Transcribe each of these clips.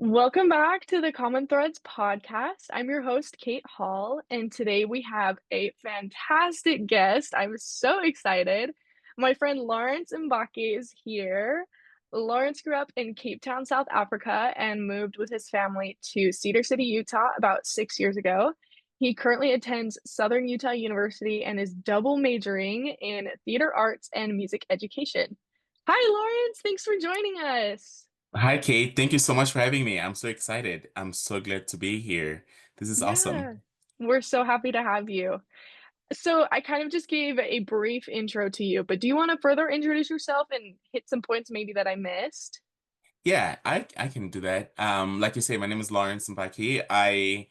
Welcome back to the Common Threads podcast. I'm your host, Kate Hall, and today we have a fantastic guest. I'm so excited. My friend Lawrence Mbaki is here. Lawrence grew up in Cape Town, South Africa, and moved with his family to Cedar City, Utah about 6 years ago. He currently attends Southern Utah University and is double majoring in theater arts and music education. Hi, Lawrence. Thanks for joining us. Hi, Kate. Thank you so much for having me. I'm so excited. I'm so glad to be here. This is Yeah, awesome. we're so happy to have you. So I kind of just gave a brief intro to you, but do you want to further introduce yourself and hit some points maybe that I missed? Yeah, I can do that. Like you say, my name is Lawrence Mbaki. I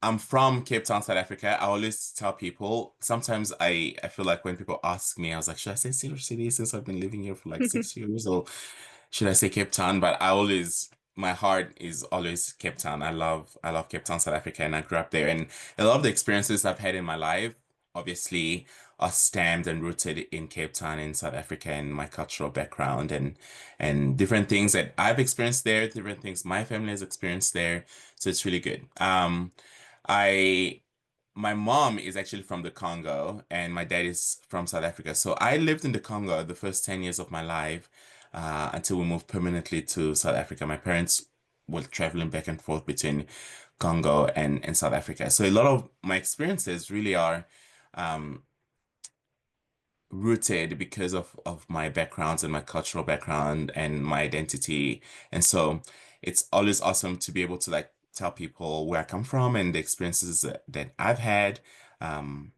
I'm from Cape Town, South Africa. I always tell people, sometimes I feel like when people ask me, I was like, should I say Cedar City since I've been living here for like 6 years, or should I say Cape Town? But my heart is always Cape Town. I love Cape Town, South Africa, and I grew up there. And a lot of the experiences I've had in my life, obviously, are stemmed and rooted in Cape Town in South Africa and my cultural background and different things that I've experienced there, different things my family has experienced there. So it's really good. I My mom is actually from the Congo and my dad is from South Africa. So I lived in the Congo the first 10 years of my life until we moved permanently to South Africa. My parents were traveling back and forth between Congo and South Africa. So a lot of my experiences really are um, rooted because of my backgrounds and my cultural background and my identity. And so it's always awesome to be able to like tell people where I come from and the experiences that I've had. Um,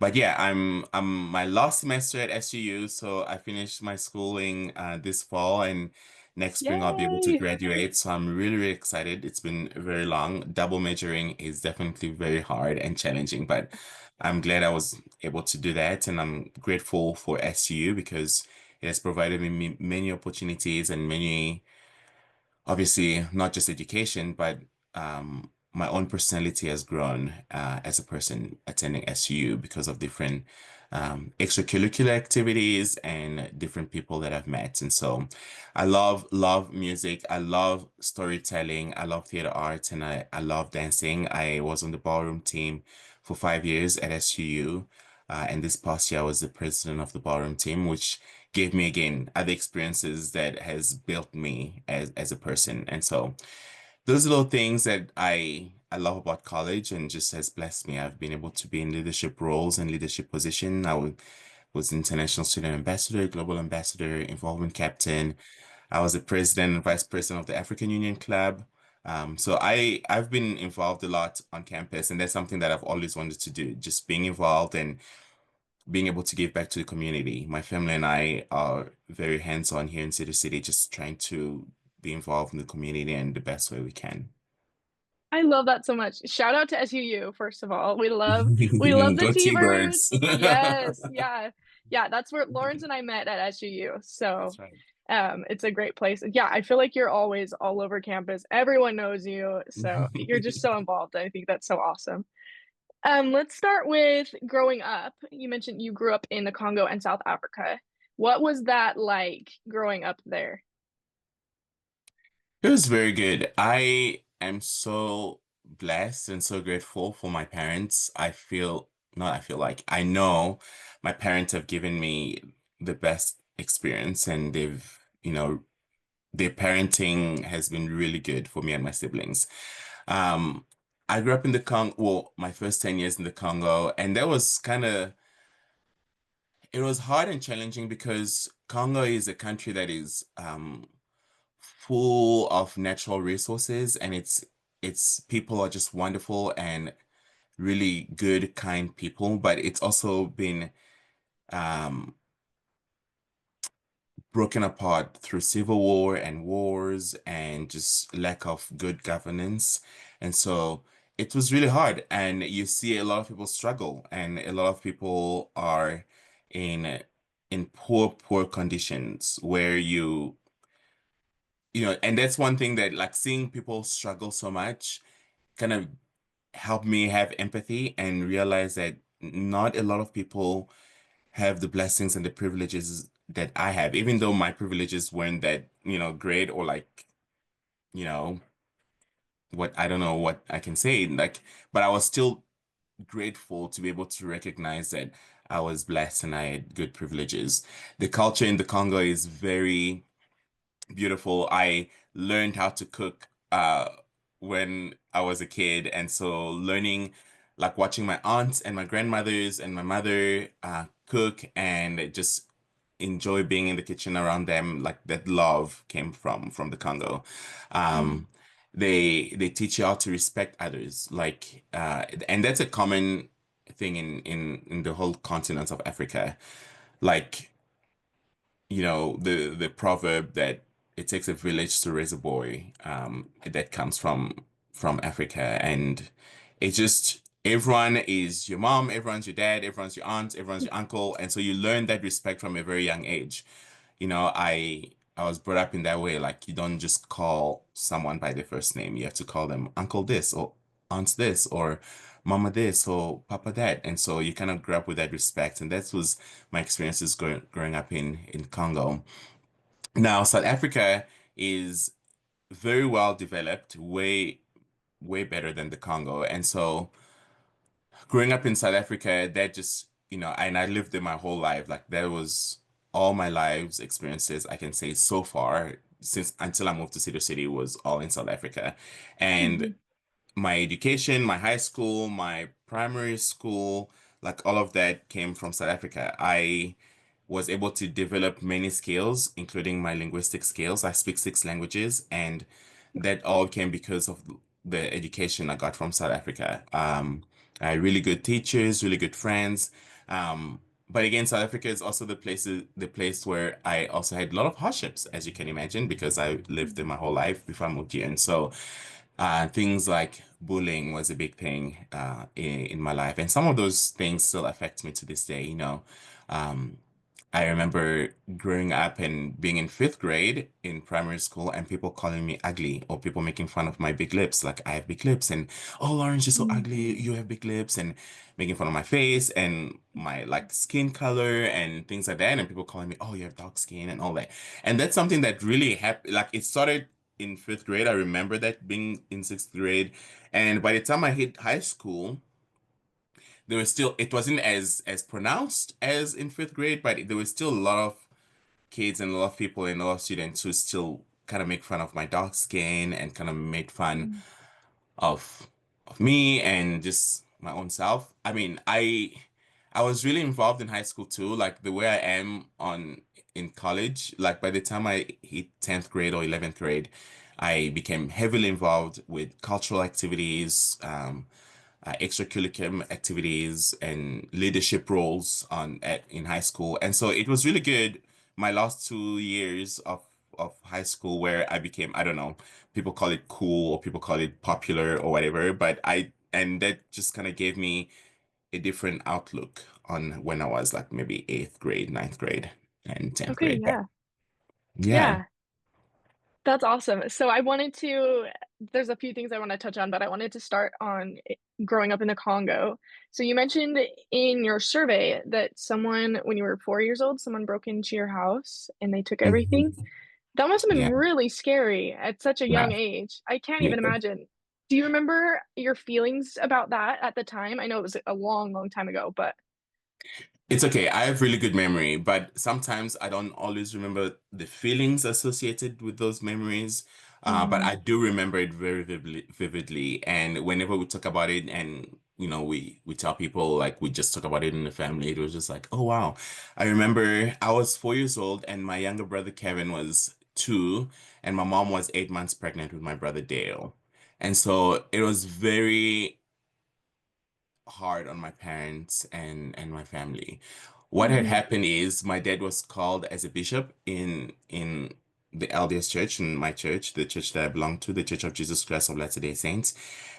but yeah, I'm my last semester at SUU, so I finished my schooling this fall, and next spring I'll be able to Yay! graduate. So I'm really, really excited. It's been very long. Double majoring is definitely very hard and challenging, but I'm glad I was able to do that, and I'm grateful for SUU because it has provided me many opportunities and many, obviously not just education, but my own personality has grown as a person attending SU because of different extracurricular activities and different people that I've met. And so I love music. I love storytelling. I love theater arts and I love dancing. I was on the ballroom team for 5 years at SUU. And this past year, I was the president of the ballroom team, which gave me again other experiences that has built me as a person. And so those little things that I love about college and just has blessed me. I've been able to be in leadership roles and leadership position. Was international student ambassador, global ambassador, involvement captain. I was the president and vice president of the African Union Club. So I've been involved a lot on campus, and that's something that I've always wanted to do, just being involved and being able to give back to the community. My family and I are very hands-on here in Cedar City, just trying to be involved in the community in the best way we can. I love that so much. Shout out to SUU, first of all. We love the Go T-Birds. T-Birds. Yes, yeah. Yeah, that's where Lawrence and I met at SUU. So That's right. it's a great place. Yeah, I feel like you're always all over campus. Everyone knows you. So you're just so involved. I think that's so awesome. Let's start with growing up. You mentioned you grew up in the Congo and South Africa. What was that like growing up there? It was very good. I am so blessed and so grateful for my parents. Not I feel like, I know my parents have given me the best experience and their parenting has been really good for me and my siblings. Um, I grew up in the Congo, well, my first 10 years in the Congo, and it was hard and challenging because Congo is a country that is full of natural resources and its people are just wonderful and really good, kind people, but it's also been um, broken apart through civil war and wars and just lack of good governance. And so it was really hard. And you see a lot of people struggle and a lot of people are in in poor conditions where and that's one thing that like seeing people struggle so much kind of helped me have empathy and realize that not a lot of people have the blessings and the privileges that I have, even though my privileges weren't that, great or like, you know, what I don't know what I can say, like, but I was still grateful to be able to recognize that I was blessed and I had good privileges. The culture in the Congo is very beautiful. I learned how to cook when I was a kid, and so learning, like watching my aunts and my grandmothers and my mother cook and just enjoy being in the kitchen around them, like that love came from the Congo. Mm. Um, they teach you how to respect others, like and that's a common thing in the whole continent of Africa. Like the proverb that it takes a village to raise a boy, that comes from Africa, and it's just everyone is your mom, everyone's your dad, everyone's your aunt, everyone's your uncle, and so you learn that respect from a very young age. I was brought up in that way. Like you don't just call someone by their first name. You have to call them uncle this or aunt this or mama this or papa that. And so you kind of grew up with that respect. And that was my experiences growing up in Congo. Now, South Africa is very well developed, way better than the Congo. And so growing up in South Africa, that just, and I lived there my whole life. Like that was all my life's experiences, I can say so far, since until I moved to Cedar City was all in South Africa. And Mhm. my education, my high school, my primary school, like all of that came from South Africa. I was able to develop many skills, including my linguistic skills. I speak 6 languages, and that all came because of the education I got from South Africa. I had really good teachers, really good friends. But again, South Africa is also the place where I also had a lot of hardships, as you can imagine, because I lived there my whole life before I moved here. And so things like bullying was a big thing in my life, and some of those things still affect me to this day. Um, I remember growing up and being in 5th grade in primary school, and people calling me ugly or people making fun of my big lips. Like I have big lips, and oh, Lawrence, you're so Mm. ugly. You have big lips, and making fun of my face and my like skin color and things like that. And people calling me, oh, you have dark skin and all that. And that's something that really happened. Like it started in 5th grade. I remember that being in 6th grade. And by the time I hit high school, there was still, it wasn't as pronounced as in 5th grade, but there was still a lot of kids and a lot of people and a lot of students who still kind of make fun of my dark skin and kind of made fun Mm. of of me and just my own self. I mean, I was really involved in high school too, like the way I am on in college. Like by the time I hit 10th grade or 11th grade, I became heavily involved with cultural activities, extracurricular activities and leadership roles in high school. And so it was really good my last 2 years of high school where I became, I don't know, people call it cool or people call it popular or whatever, but and that just kind of gave me a different outlook on when I was like maybe 8th grade, 9th grade, and 10th Okay, grade. But yeah. yeah. Yeah, that's awesome. So I wanted to there's a few things I want to touch on, but I wanted to start on growing up in the Congo. So you mentioned in your survey that someone, when you were 4 years old, someone broke into your house and they took everything. Mhm. That must have been Yeah. really scary at such a young Yeah. age. I can't Yeah. even imagine. Do you remember your feelings about that at the time? I know it was a long, long time ago, but It's okay. I have really good memory, but sometimes I don't always remember the feelings associated with those memories. But mm, I do remember it very vividly. And whenever we talk about it, and we tell people like we just talk about it in the family, it was just like, oh wow. I remember I was 4 years old, and my younger brother Kevin was 2, and my mom was 8 months pregnant with my brother Dale. And so it was very hard on my parents and my family. What had mhm. happened is my dad was called as a bishop in the LDS church, in my church, the church that I belong to, the Church of Jesus Christ of Latter-day Saints,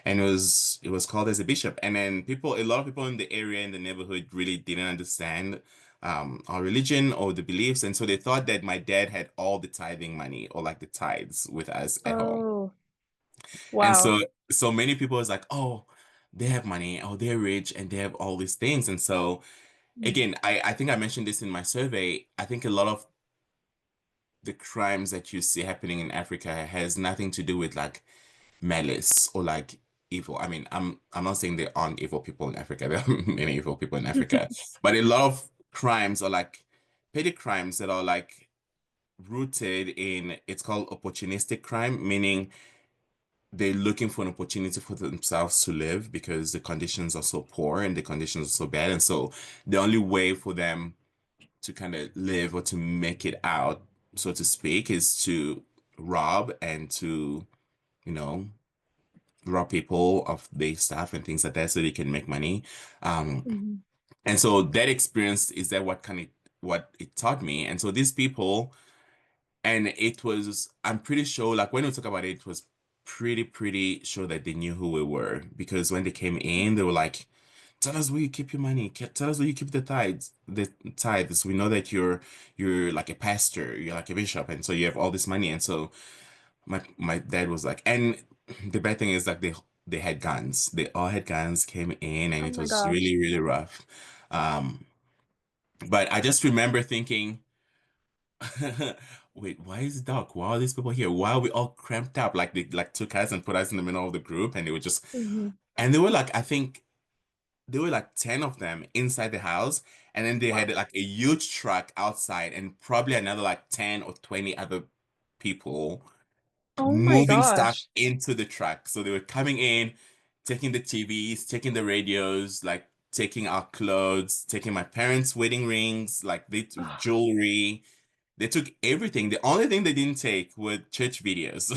and it was called as a bishop. And then a lot of people in the area in the neighborhood really didn't understand our religion or the beliefs, and so they thought that my dad had all the tithing money or like the tithes with us at home. Oh, And wow. so many people was like, oh, they have money, oh, they're rich, and they have all these things. And so Mm. again, I think I mentioned this in my survey. I think a lot of the crimes that you see happening in Africa has nothing to do with like malice or like evil. I mean, I'm not saying there aren't evil people in Africa. There are many evil people in Africa, but a lot of crimes are like petty crimes that are like rooted in, it's called opportunistic crime, meaning they're looking for an opportunity for themselves to live because the conditions are so poor and the conditions are so bad. And so the only way for them to kind of live or to make it out, so to speak, is to rob and to, you know, rob people of their stuff and things like that so they can make money. Um, Mhm. and so that experience is that what it taught me. And so these people, and it was, I'm pretty sure, like when we talk about it, it was pretty sure that they knew who we were because when they came in, they were like, tell us where you keep your money. Tell us where you keep the tithes. We know that you're like a pastor, you're like a bishop, and so you have all this money. And so my dad was like, and the bad thing is like they had guns. They all had guns, came in, and Oh it my was gosh. really rough. Um, but I just remember thinking, wait, why is it dark? Why are these people here? Why are we all cramped up? Like they like took us and put us in the middle of the group, and they were just, Mhm. and they were like, I think there were like 10 of them inside the house, and then they had Wow. like a huge truck outside, and probably another like 10 or 20 other people Oh my moving stuff gosh. into the truck. So they were coming in, taking the TVs, taking the radios, like taking our clothes, taking my parents' wedding rings, like they jewelry. They took everything. The only thing they didn't take were church videos.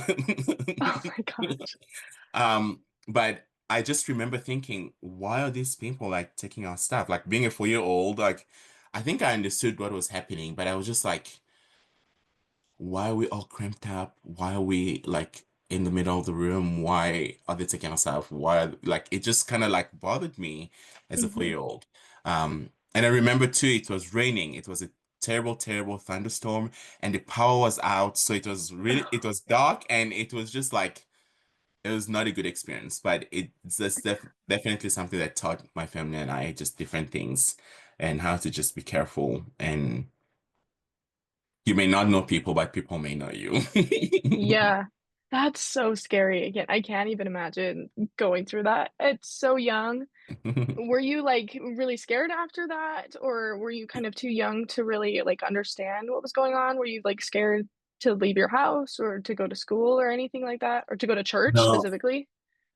Oh my gosh. But I just remember thinking, why are these people like taking our stuff? Like being a 4-year old, like I think I understood what was happening, but I was just like, why are we all cramped up? Why are we like in the middle of the room? Why are they taking us out? Like it just kind of like bothered me as a Mhm. 4-year old. And I remember too, it was raining. It was a terrible thunderstorm, and the power was out. So it was dark, and it was just like it was not a good experience. But it's just definitely something that taught my family and I just different things and how to just be careful and you may not know people, but people may know you. Yeah. That's so scary. Again, I can't even imagine going through that. It's so young. Were you like really scared after that, or were you kind of too young to really like understand what was going on? Were you like scared to leave your house or to go to school or anything like that, or to go to church No, specifically?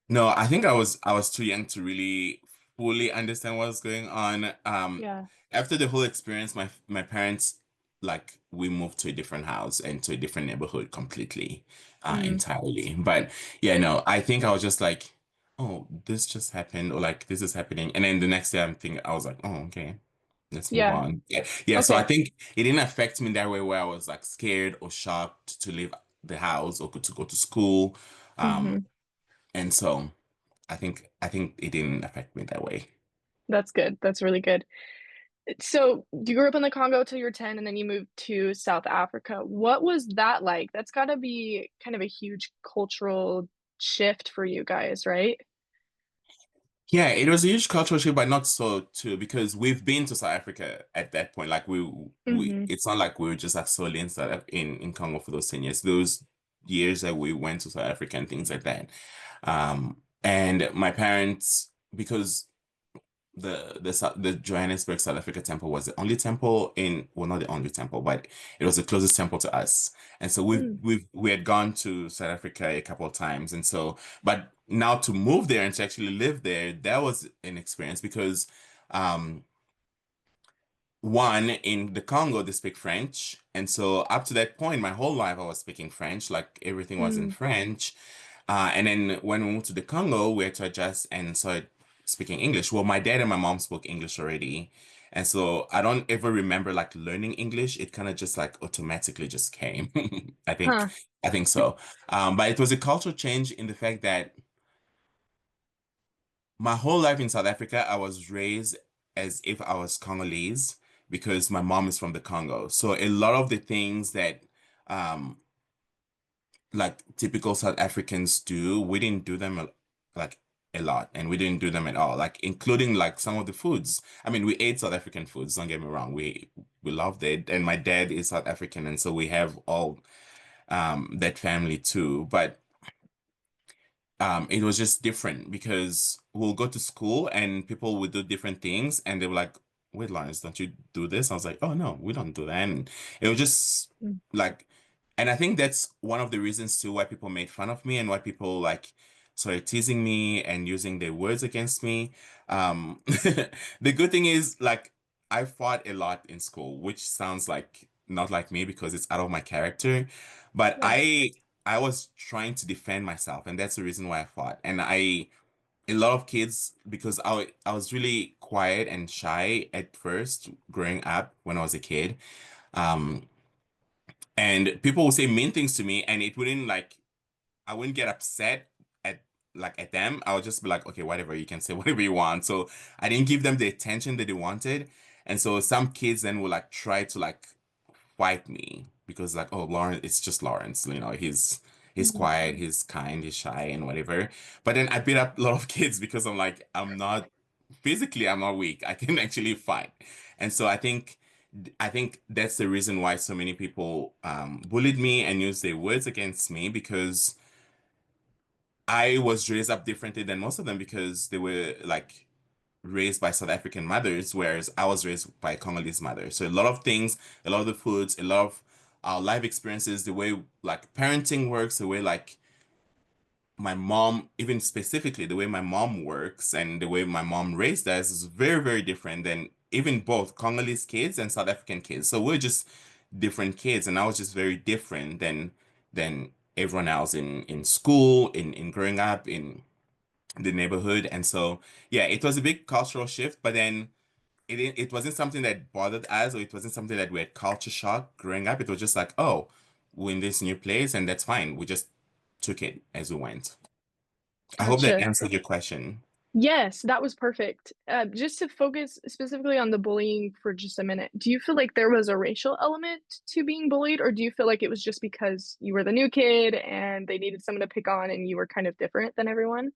no, I think I was too young to really fully understand what was going on. Yeah. After the whole experience, my parents like we moved to a different house and to a different neighborhood completely, Mm. entirely. But yeah, no, I think I was just like, oh, this just happened, or like this is happening, and then the next day I'm thinking, I was like, oh, okay. Let's move Yeah. on. Yeah, yeah. So I Okay. think it didn't affect me that way where I was like scared or shocked to leave the house or to go to school. Um, Hmm. and so I think it didn't affect me that way. That's good. That's really good. So you grew up in the Congo till you were 10 and then you moved to South Africa. What was that like? That's got to be kind of a huge cultural shift for you guys, right? Yeah, it was a huge cultural shift, but not so too, because we've been to South Africa at that point. Like we Hmm. it's not like we were just like solely in Congo for those 10 years. Those years that we went to South Africa and things like that. And my parents, because the Johannesburg South Africa temple was the only temple in, well, not the only temple, but it was the closest temple to us. And so Mm. we had gone to South Africa a couple of times. And so, but now to move there and to actually live there, that was an experience because um one, in the Congo, they speak French. And so up to that point, my whole life I was speaking French, like everything was in Mm. French. And then when we moved to the Congo, we had to adjust and started speaking English. Well, my dad and my mom spoke English already. And so I don't ever remember like learning English. It kind of just like automatically just came. I think, Huh. I think so. But it was a cultural change in the fact that my whole life in South Africa, I was raised as if I was Congolese because my mom is from the Congo. So a lot of the things that um like typical South Africans do, we didn't do them like a lot, and we didn't do them at all, like including like some of the foods. I mean, we ate South African foods, don't get me wrong. We loved it. And my dad is South African, and so we have all that family too. But it was just different because we'll go to school and people would do different things and they were like, wait, Lawrence, don't you do this? I was like, oh no, we don't do that. And it was just Mm. like, and I think that's one of the reasons too why people made fun of me and why people like started teasing me and using their words against me. The good thing is like I fought a lot in school, which sounds like not like me because it's out of my character, but Yeah. I was trying to defend myself, and that's the reason why I fought. And a lot of kids, because I was really quiet and shy at first growing up when I was a kid. Um, and people would say mean things to me, and it wouldn't like I wouldn't get upset at at them. I would just be like, okay, whatever, you can say whatever you want. So I didn't give them the attention that they wanted. And so some kids then would like try to like fight me because like, oh, Lawrence, it's just Lawrence, he's Mhm. quiet, he's kind, he's shy and whatever. But then I beat up a lot of kids because I'm like, I'm not weak. I can actually fight. And so I think that's the reason why so many people bullied me and used their words against me because I was raised up differently than most of them because they were like raised by South African mothers, whereas I was raised by Congolese mother. So a lot of things, a lot of the foods, a lot of our life experiences, the way like parenting works, the way like my mom, even specifically the way my mom works and the way my mom raised us is very, very different than even both Congolese kids and South African kids. So we're just different kids, and I was just very different than everyone else in school, in growing up, in the neighborhood. And so yeah, it was a big cultural shift, but then it wasn't something that bothered us or it wasn't something that we had culture shock growing up. It was just like, oh, we're in this new place and that's fine. We just took it as we went. I hope that Gotcha. answered your question. Yes, that was perfect. Just to focus specifically on the bullying for just a minute, do you feel like there was a racial element to being bullied, or do you feel like it was just because you were the new kid and they needed someone to pick on and you were kind of different than everyone?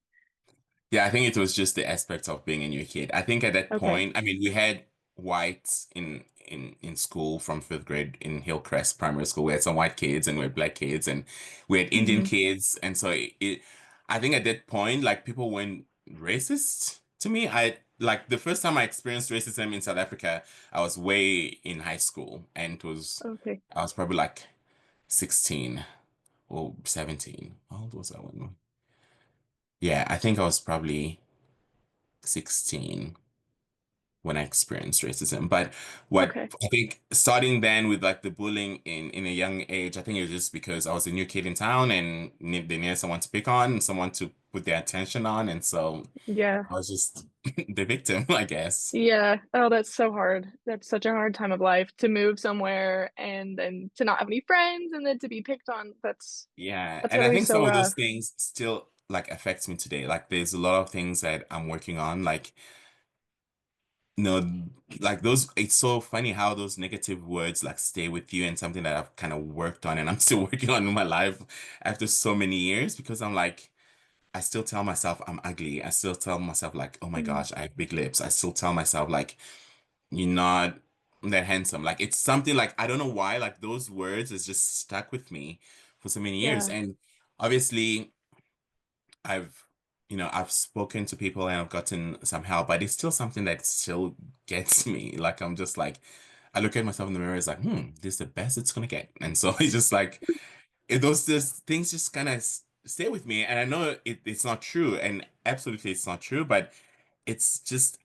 Yeah, I think it was just the aspect of being a new kid. I think at that Okay. point, I mean, we had whites in school from fifth grade in Hillcrest Primary School. We had some white kids and we had black kids and we had Indian Hmm. kids. And so I think at that point, like people weren't racist to me. I like the first time I experienced racism in South Africa, I was way in high school and Okay. I was probably like 16 or 17. How old was I when? Yeah, I think I was probably 16 when I experienced racism. But what Okay. I think starting then with like the bullying in a young age, I think it was just because I was a new kid in town and they needed someone to pick on, someone to put their attention on. And so Yeah. I was just the victim, I guess. Yeah. Oh, that's so hard. That's such a hard time of life to move somewhere and then to not have any friends and then to be picked on. Yeah. That's And gotta I be think so some of those rough. things still like affects me today. Like there's a lot of things that I'm working on, like no, like those, it's so funny how those negative words like stay with you and something that I've kind of worked on and I'm still working on in my life after so many years because I'm like, I still tell myself I'm ugly. I still tell myself like, oh my Mm, gosh, I have big lips. I still tell myself like, you're not that handsome. Like it's something like, I don't know why, like those words is just stuck with me for so many years. yeah. And obviously, I've I've spoken to people and I've gotten some help, but it's still something that still gets me. Like I'm just like I look at myself in the mirror, it's like, this is the best it's gonna get. And so it's just like those just things just kind of stay with me. And I know it's not true, and absolutely it's not true, but it's just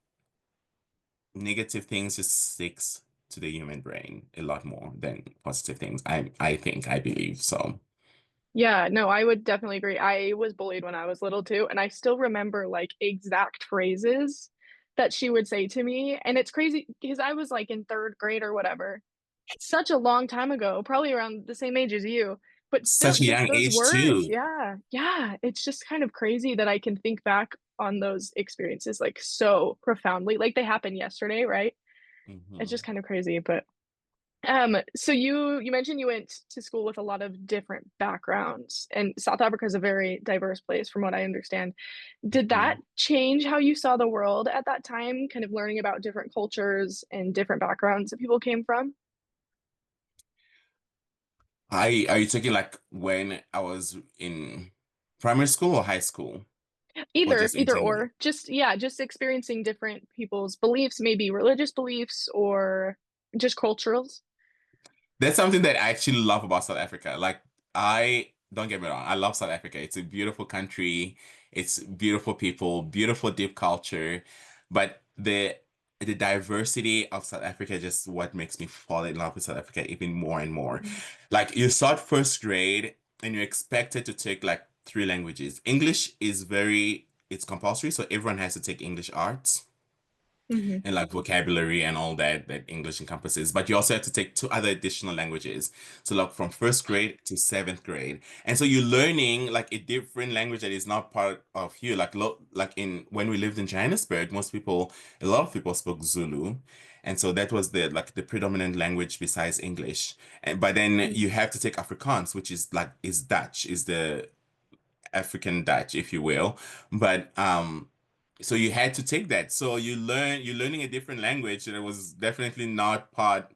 negative things just sticks to the human brain a lot more than positive things. I think, I believe. So Yeah, no, I would definitely agree. I was bullied when I was little too, and I still remember like exact phrases that she would say to me. And it's crazy because I was like in third grade or whatever. Such a long time ago, probably around the same age as you. But still, such a just young those age words. too. Yeah. Yeah. It's just kind of crazy that I can think back on those experiences like so profoundly. Like they happened yesterday, right? It's Hmm. just kind of crazy, but So you mentioned you went to school with a lot of different backgrounds, and South Africa is a very diverse place, from what I understand. Did that Mhm. change how you saw the world at that time, kind of learning about different cultures and different backgrounds that people came from? Are you talking like when I was in primary school or high school or Either, just in either general? or. Just yeah, just experiencing different people's beliefs, maybe religious beliefs or just culturals. That's something that I actually love about South Africa. Like, I don't get me wrong, I love South Africa. It's a beautiful country, it's beautiful people, beautiful deep culture, but the diversity of South Africa is just what makes me fall in love with South Africa even more and more. Like, you start first grade and you're expected to take like three languages. English is it's compulsory, so everyone has to take English arts Hmm. and like vocabulary and all that that English encompasses. But you also have to take two other additional languages. So like from first grade to seventh grade. And so you're learning like a different language that is not part of you. Like in when we lived in Johannesburg, a lot of people spoke Zulu. And so that was the predominant language besides English. And but then you have to take Afrikaans, which is Dutch, is the African Dutch, if you will. But so you had to take that. So you're learning a different language that was definitely not part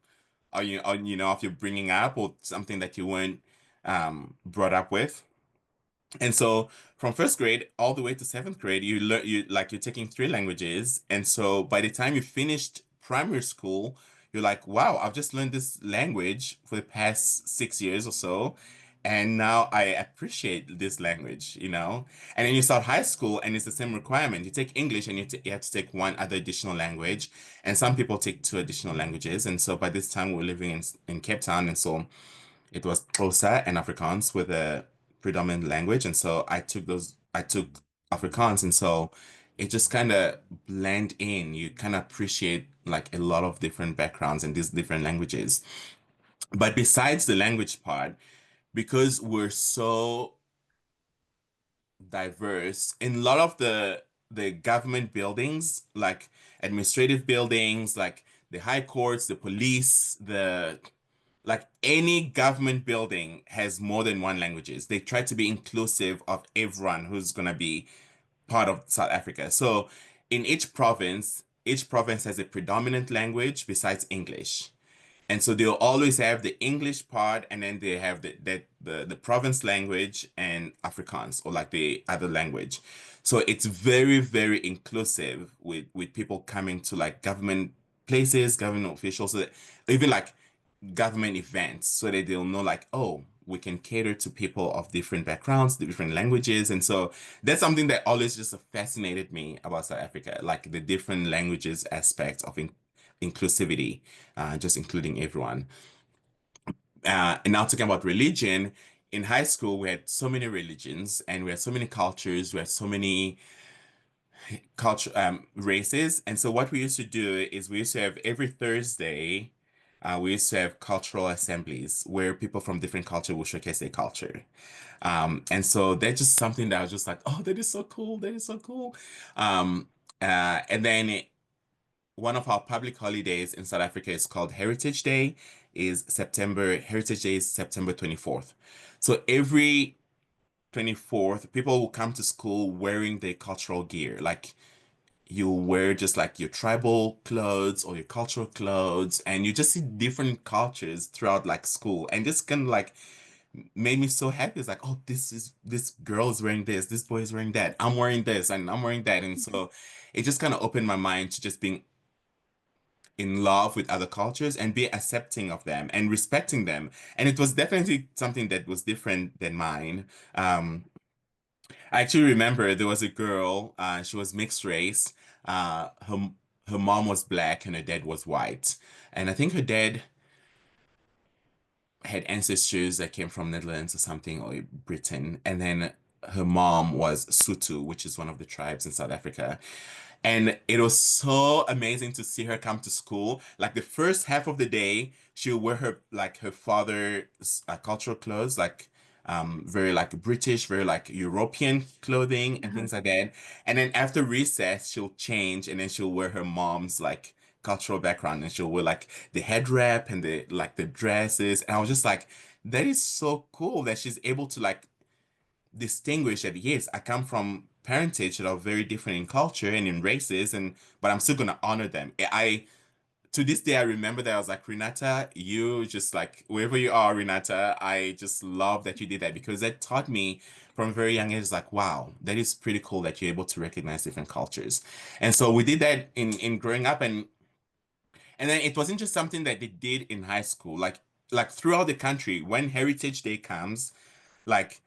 of your bringing up or something that you weren't brought up with. And so from first grade all the way to seventh grade, you're taking three languages. And so by the time you finished primary school, you're like, wow, I've just learned this language for the past 6 years or so. And now I appreciate this language. And then you start high school and it's the same requirement. You take English and you have to take one other additional language. And some people take two additional languages. And so by this time we're living in Cape Town. And so it was Xhosa and Afrikaans with a predominant language, and so I took Afrikaans, and so it just kind of blend in. You kind of appreciate like a lot of different backgrounds and these different languages. But besides the language part, because we're so diverse in a lot of the government buildings, like administrative buildings, like the high courts, the police, the like any government building has more than one languages. They try to be inclusive of everyone who's gonna be part of South Africa. So in each province has a predominant language besides English. And so they'll always have the English part, and then they have the province language and Afrikaans or like the other language. So it's very, very inclusive with people coming to like government places, government officials, so that even like government events, so that they'll know like, oh, we can cater to people of different backgrounds, different languages. And so that's something that always just fascinated me about South Africa, like the different languages aspect of inclusivity, just including everyone. And now talking about religion, in high school, we had so many religions and we had so many cultures, we had so many culture races. And so what we used to do is we used to have every Thursday, we used to have cultural assemblies where people from different culture will showcase their culture. And so that's just something that I was just like, oh, that is so cool. That is so cool. Um, and then one of our public holidays in South Africa is called Heritage Day is September 24th. So every 24th, people will come to school wearing their cultural gear. Like you wear just like your tribal clothes or your cultural clothes, and you just see different cultures throughout like school. And this kind of like made me so happy. It's like, oh, this girl is wearing this boy is wearing that, I'm wearing this, and I'm wearing that. And so it just kind of opened my mind to just being in love with other cultures and be accepting of them and respecting them. And it was definitely something that was different than mine. I actually remember there was a girl, she was mixed race. Her mom was black and her dad was white. And I think her dad had ancestors that came from Netherlands or something or Britain. And then her mom was Sotho, which is one of the tribes in South Africa. And it was so amazing to see her come to school. Like the first half of the day, she'll wear her father's cultural clothes, like very like British, very like European clothing and Uh-huh. things like that. And then after recess, she'll change and then she'll wear her mom's like cultural background, and she'll wear like the head wrap and the dresses, and I was just like, that is so cool that she's able to like distinguish that yes, I come from parentage that are very different in culture and in races, and but I'm still gonna honor them. I to this day I remember that I was like, Renata, you just like wherever you are, Renata, I just love that you did that because that taught me from a very young age, like, wow, that is pretty cool that you're able to recognize different cultures. And so we did that in growing up, and then it wasn't just something that they did in high school, like throughout the country when Heritage Day comes, like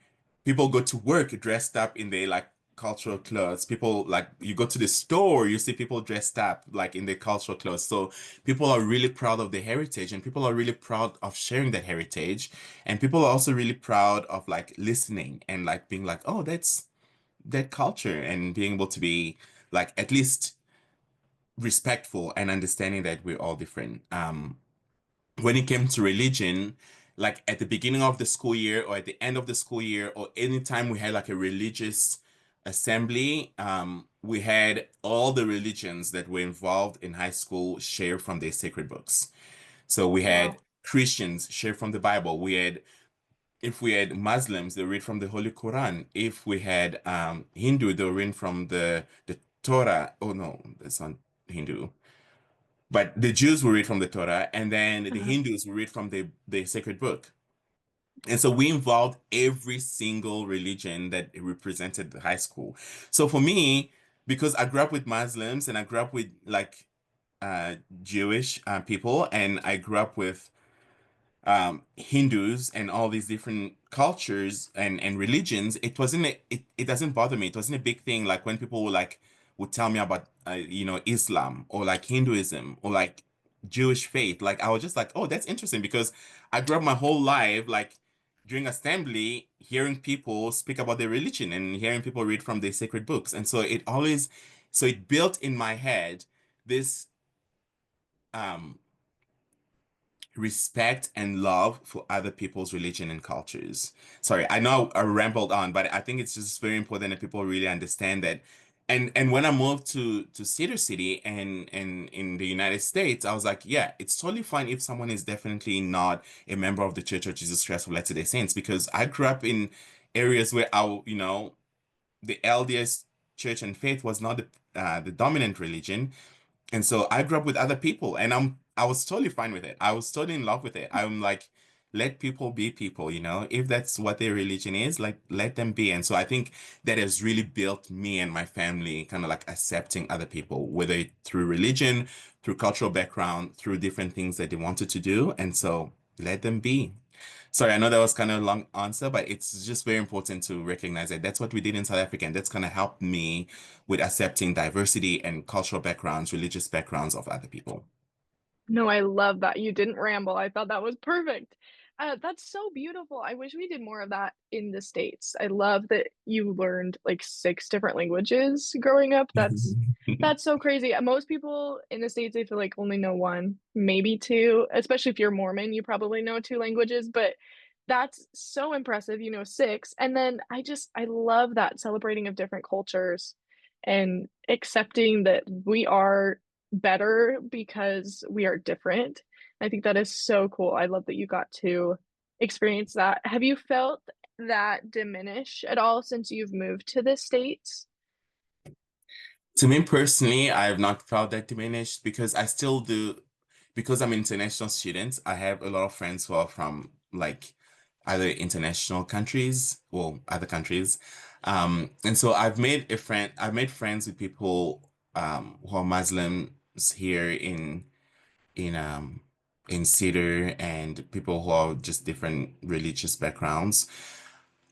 people go to work dressed up in their like cultural clothes. People like you go to the store, you see people dressed up like in their cultural clothes. So people are really proud of their heritage and people are really proud of sharing that heritage. And people are also really proud of like listening and like being like, oh, that's that culture and being able to be like at least respectful and understanding that we're all different. When it came to religion, like at the beginning of the school year or at the end of the school year, or anytime we had like a religious assembly, we had all the religions that were involved in high school share from their sacred books. So we had Wow. Christians share from the Bible. If we had Muslims, they read from the Holy Quran. If we had Hindu, they read from the Torah. Oh no, that's not Hindu. But the Jews will read from the Torah, and then the Uh-huh. Hindus will read from the sacred book. And so we involved every single religion that represented the high school. So for me, because I grew up with Muslims and I grew up with like Jewish people, and I grew up with Hindus and all these different cultures and religions, it doesn't bother me. It wasn't a big thing. Like when people would tell me about Islam or like Hinduism or like Jewish faith, like I was just like, oh, that's interesting because I grew up my whole life like during assembly hearing people speak about their religion and hearing people read from their sacred books, and so it built in my head this um respect and love for other people's religion and cultures. Sorry, I know I rambled on, but I think it's just very important that people really understand that. And when I moved to Cedar City and in the United States, I was like, yeah, it's totally fine if someone is definitely not a member of the Church of Jesus Christ of Latter-day Saints, because I grew up in areas where the LDS church and faith was not the dominant religion, and so I grew up with other people and I was totally fine with it. I was totally in love with it. I'm like, let people be people, you know? If that's what their religion is, like let them be. And so I think that has really built me and my family kind of like accepting other people, whether through religion, through cultural background, through different things that they wanted to do. And so let them be. Sorry, I know that was kind of a long answer, but it's just very important to recognize that that's what we did in South Africa, and that's going to help me with accepting diversity and cultural backgrounds, religious backgrounds of other people. No, I love that. You didn't ramble. I thought that was perfect. That's so beautiful. I wish we did more of that in the States. I love that you learned like six different languages growing up. That's so crazy. Most people in the States, I feel like only know one, maybe two, especially if you're Mormon, you probably know two languages, but that's so impressive, you know, six. And then I love that celebrating of different cultures and accepting that we are better because we are different. I think that is so cool. I love that you got to experience that. Have you felt that diminish at all since you've moved to the States? To me personally, I have not felt that diminished because I still do, because I'm an international student, I have a lot of friends who are from like either international countries or other countries. And so I've made friends with people who are Muslims here in um in Cedar, and people who are just different religious backgrounds.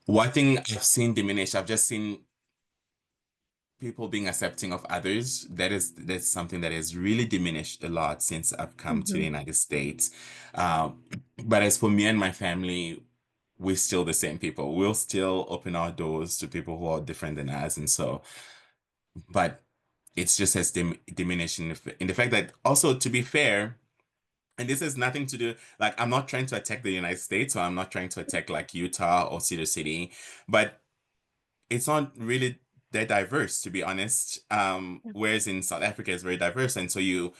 One thing I've seen diminish, I've just seen people being accepting of others. That's something that has really diminished a lot since I've come to the Hmm. United States. Um, but as for me and my family, we're still the same people. We'll still open our doors to people who are different than us, and so, but it's just has diminished in the fact that also, to be fair, and this has nothing to do, like, I'm not trying to attack the United States, or I'm not trying to attack like Utah or Cedar City, but it's not really. they're diverse, to be honest. Yeah. Whereas in South Africa it's very diverse, and so you're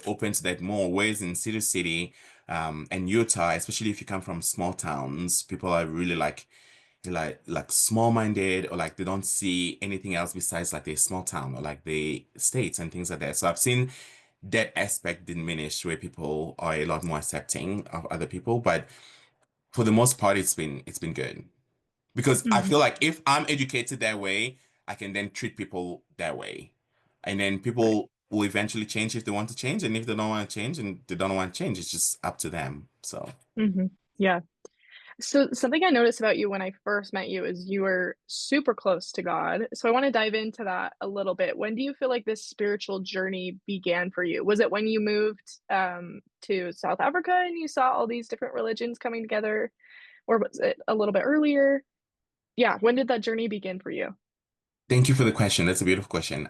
open to that more. Whereas in Cedar City, and Utah, especially if you come from small towns, people are really like small-minded, or like they don't see anything else besides like their small town or like the states and things like that. So I've seen that aspect diminish where people are a lot more accepting of other people, but for the most part, it's been good. Because I Mhm. feel like if I'm educated that way, I can then treat people that way. And then Right. people will eventually change if they want to change. And if they don't want to change and they don't want to change, it's just up to them. So Yeah. So something I noticed about you when I first met you is you were super close to God. So I want to dive into that a little bit. When do you feel like this spiritual journey began for you? Was it when you moved to South Africa and you saw all these different religions coming together, or was it a little bit earlier? Yeah, when did that journey begin for you? thank you for the question. That's a beautiful question.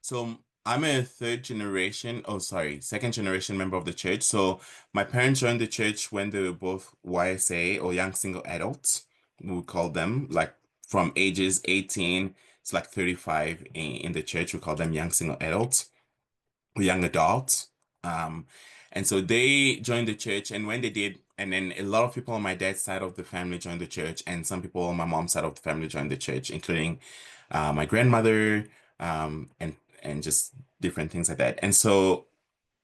So I'm a third generation, oh sorry, second generation member of the church. So my parents joined the church when they were both YSA, or young single adults, we would call them, like from ages 18 to like 35 in the church. We call them young single adults, or young adults. Um, and so they joined the church, and when they did, and then a lot of people on my dad's side of the family joined the church, and some people on my mom's side of the family joined the church, including my grandmother, and just different things like that. And so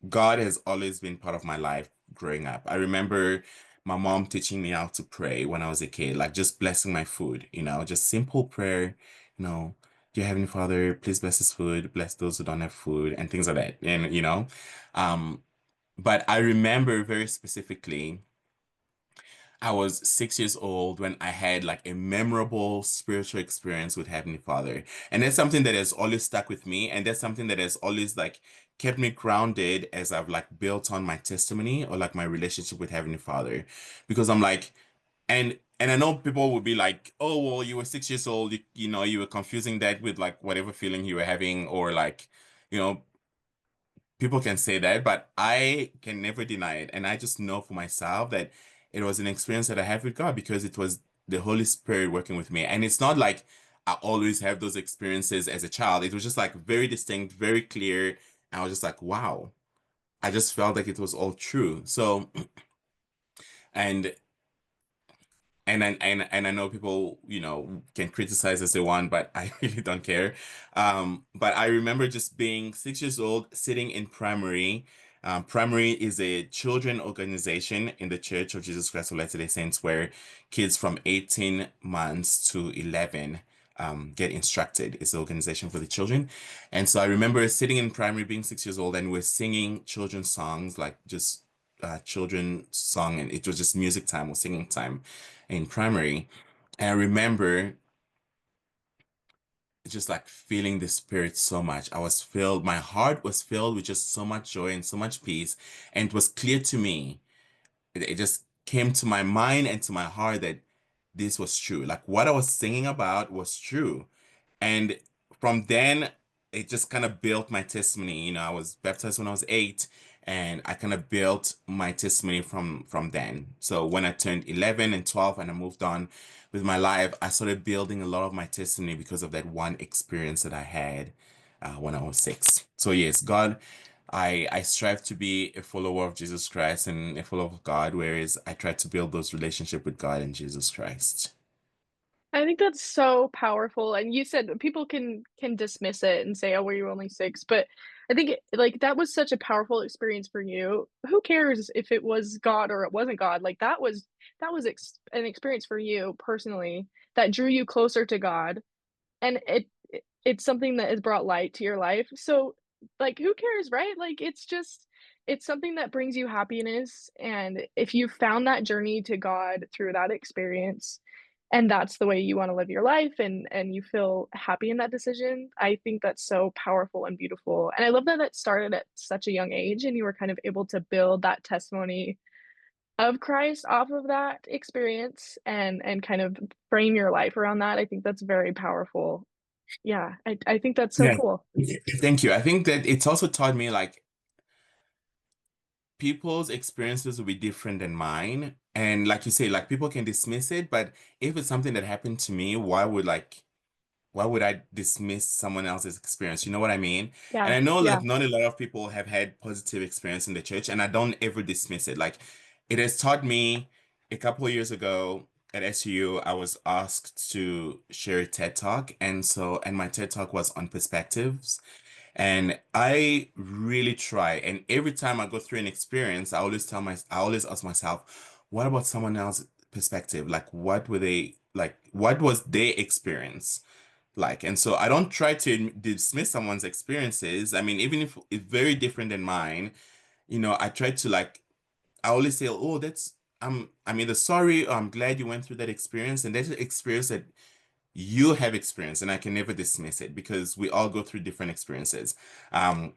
God has always been part of my life growing up. I remember my mom teaching me how to pray when I was a kid, like just blessing my food, just simple prayer, you know, dear Heavenly Father, please bless this food, bless those who don't have food, and things like that. And, um, but I remember very specifically I was 6 years old when I had like a memorable spiritual experience with Heavenly Father. And that's something that has always stuck with me. And that's something that has always like kept me grounded as I've like built on my testimony, or like my relationship with Heavenly Father. Because I'm like, and I know people would be like, oh, well, you were 6 years old, you were confusing that with like whatever feeling you were having, or like, you know, people can say that, but I can never deny it. And I just know for myself that it was an experience that I had with God, because it was the Holy Spirit working with me. And it's not like I always have those experiences as a child. It was just like very distinct, very clear. And I was just like, wow. I just felt like it was all true. So, and and I know people, can criticize as they want, but I really don't care. But I remember just being 6 years old, sitting in primary. Primary is a children organization in the Church of Jesus Christ of Latter-day Saints, where kids from 18 months to 11 get instructed. It's an organization for the children. And so I remember sitting in primary, being 6 years old, and we're singing children's songs, like just children song, and it was just music time or singing time in primary. And I remember just like feeling the spirit so much. My heart was filled with just so much joy and so much peace. And it was clear to me, it just came to my mind and to my heart that this was true. Like what I was singing about was true. And from then, it just kind of built my testimony. I was baptized when I was 8, and I kind of built my testimony from then. So when I turned 11 and 12 and I moved on with my life, I started building a lot of my testimony because of that one experience that I had when I was 6. So yes, God, I strive to be a follower of Jesus Christ and a follower of God, whereas I try to build those relationship with God and Jesus Christ. I think that's so powerful. And you said people can dismiss it and say, "Oh, were you only 6?" But I think like that was such a powerful experience for you. Who cares if it was God or it wasn't God? Like an experience for you personally that drew you closer to God, and it's something that has brought light to your life. So, like, who cares, right? Like, it's something that brings you happiness, and if you found that journey to God through that experience, and that's the way you wanna live your life, and you feel happy in that decision, I think that's so powerful and beautiful, and I love that it started at such a young age, and you were kind of able to build that testimony of Christ off of that experience and kind of frame your life around that. I think that's very powerful. Yeah, I think that's so Yeah. cool. Thank you. I think that it's also taught me like people's experiences will be different than mine. And like you say, like people can dismiss it, but if it's something that happened to me, why would like why would I dismiss someone else's experience? You know what I mean? And Yeah, I know like yeah. not a lot of people have had positive experience in the church, and I don't ever dismiss it. Like it has taught me a couple of years ago at SU, I was asked to share a TED Talk, and my TED Talk was on perspectives. And I really try. And every time I go through an experience, I always ask myself, what about someone else's perspective? Like, what was their experience like? And so I don't try to dismiss someone's experiences. I mean, even if it's very different than mine, I try to like, I always say, oh, I'm either sorry or I'm glad you went through that experience. And that's an experience that you have experienced, and I can never dismiss it because we all go through different experiences. Um,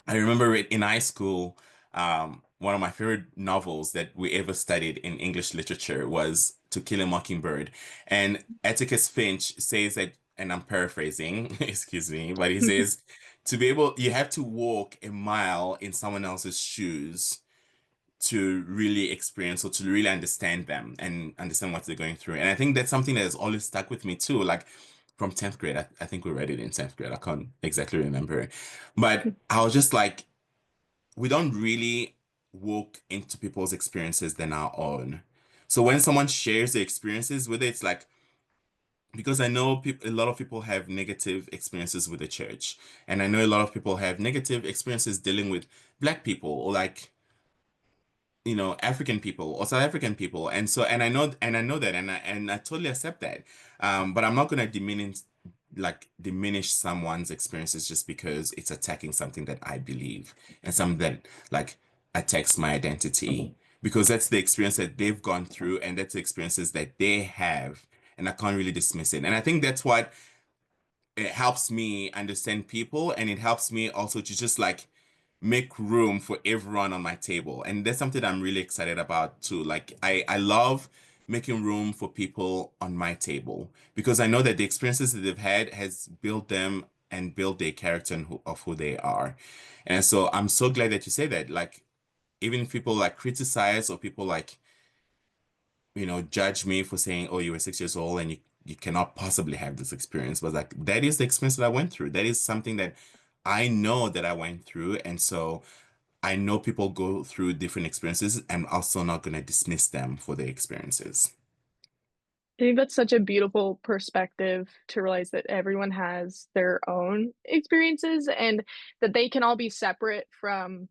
I remember in high school, one of my favorite novels that we ever studied in English literature was To Kill a Mockingbird. And Atticus Finch says that, and I'm paraphrasing, excuse me, but he says, you have to walk a mile in someone else's shoes to really experience or to really understand them and understand what they're going through. And I think that's something that has always stuck with me too. Like from 10th grade, I think we read it in 10th grade. I can't exactly remember. But I was just like, we don't really walk into people's experiences than our own. So when someone shares their experiences, whether it's like, because I know a lot of people have negative experiences with the church, and I know a lot of people have negative experiences dealing with Black people or like African people or South African people. And I know that and I totally accept that. But I'm not gonna diminish someone's experiences just because it's attacking something that I believe and something that like attacks my identity. Because that's the experience that they've gone through and that's the experiences that they have. And I can't really dismiss it. And I think that's what it helps me understand people, and it helps me also to just like make room for everyone on my table. And that's something I'm really excited about too. Like I love making room for people on my table because I know that the experiences that they've had has built them and built their character of who they are. And so I'm so glad that you say that. Like even if people like criticize or people like judge me for saying, oh, you were 6 years old and you cannot possibly have this experience. But like, that is the experience that I went through. That is something that I know that I went through. And so I know people go through different experiences. I'm also not going to dismiss them for their experiences. I think that's such a beautiful perspective to realize that everyone has their own experiences and that they can all be separate from,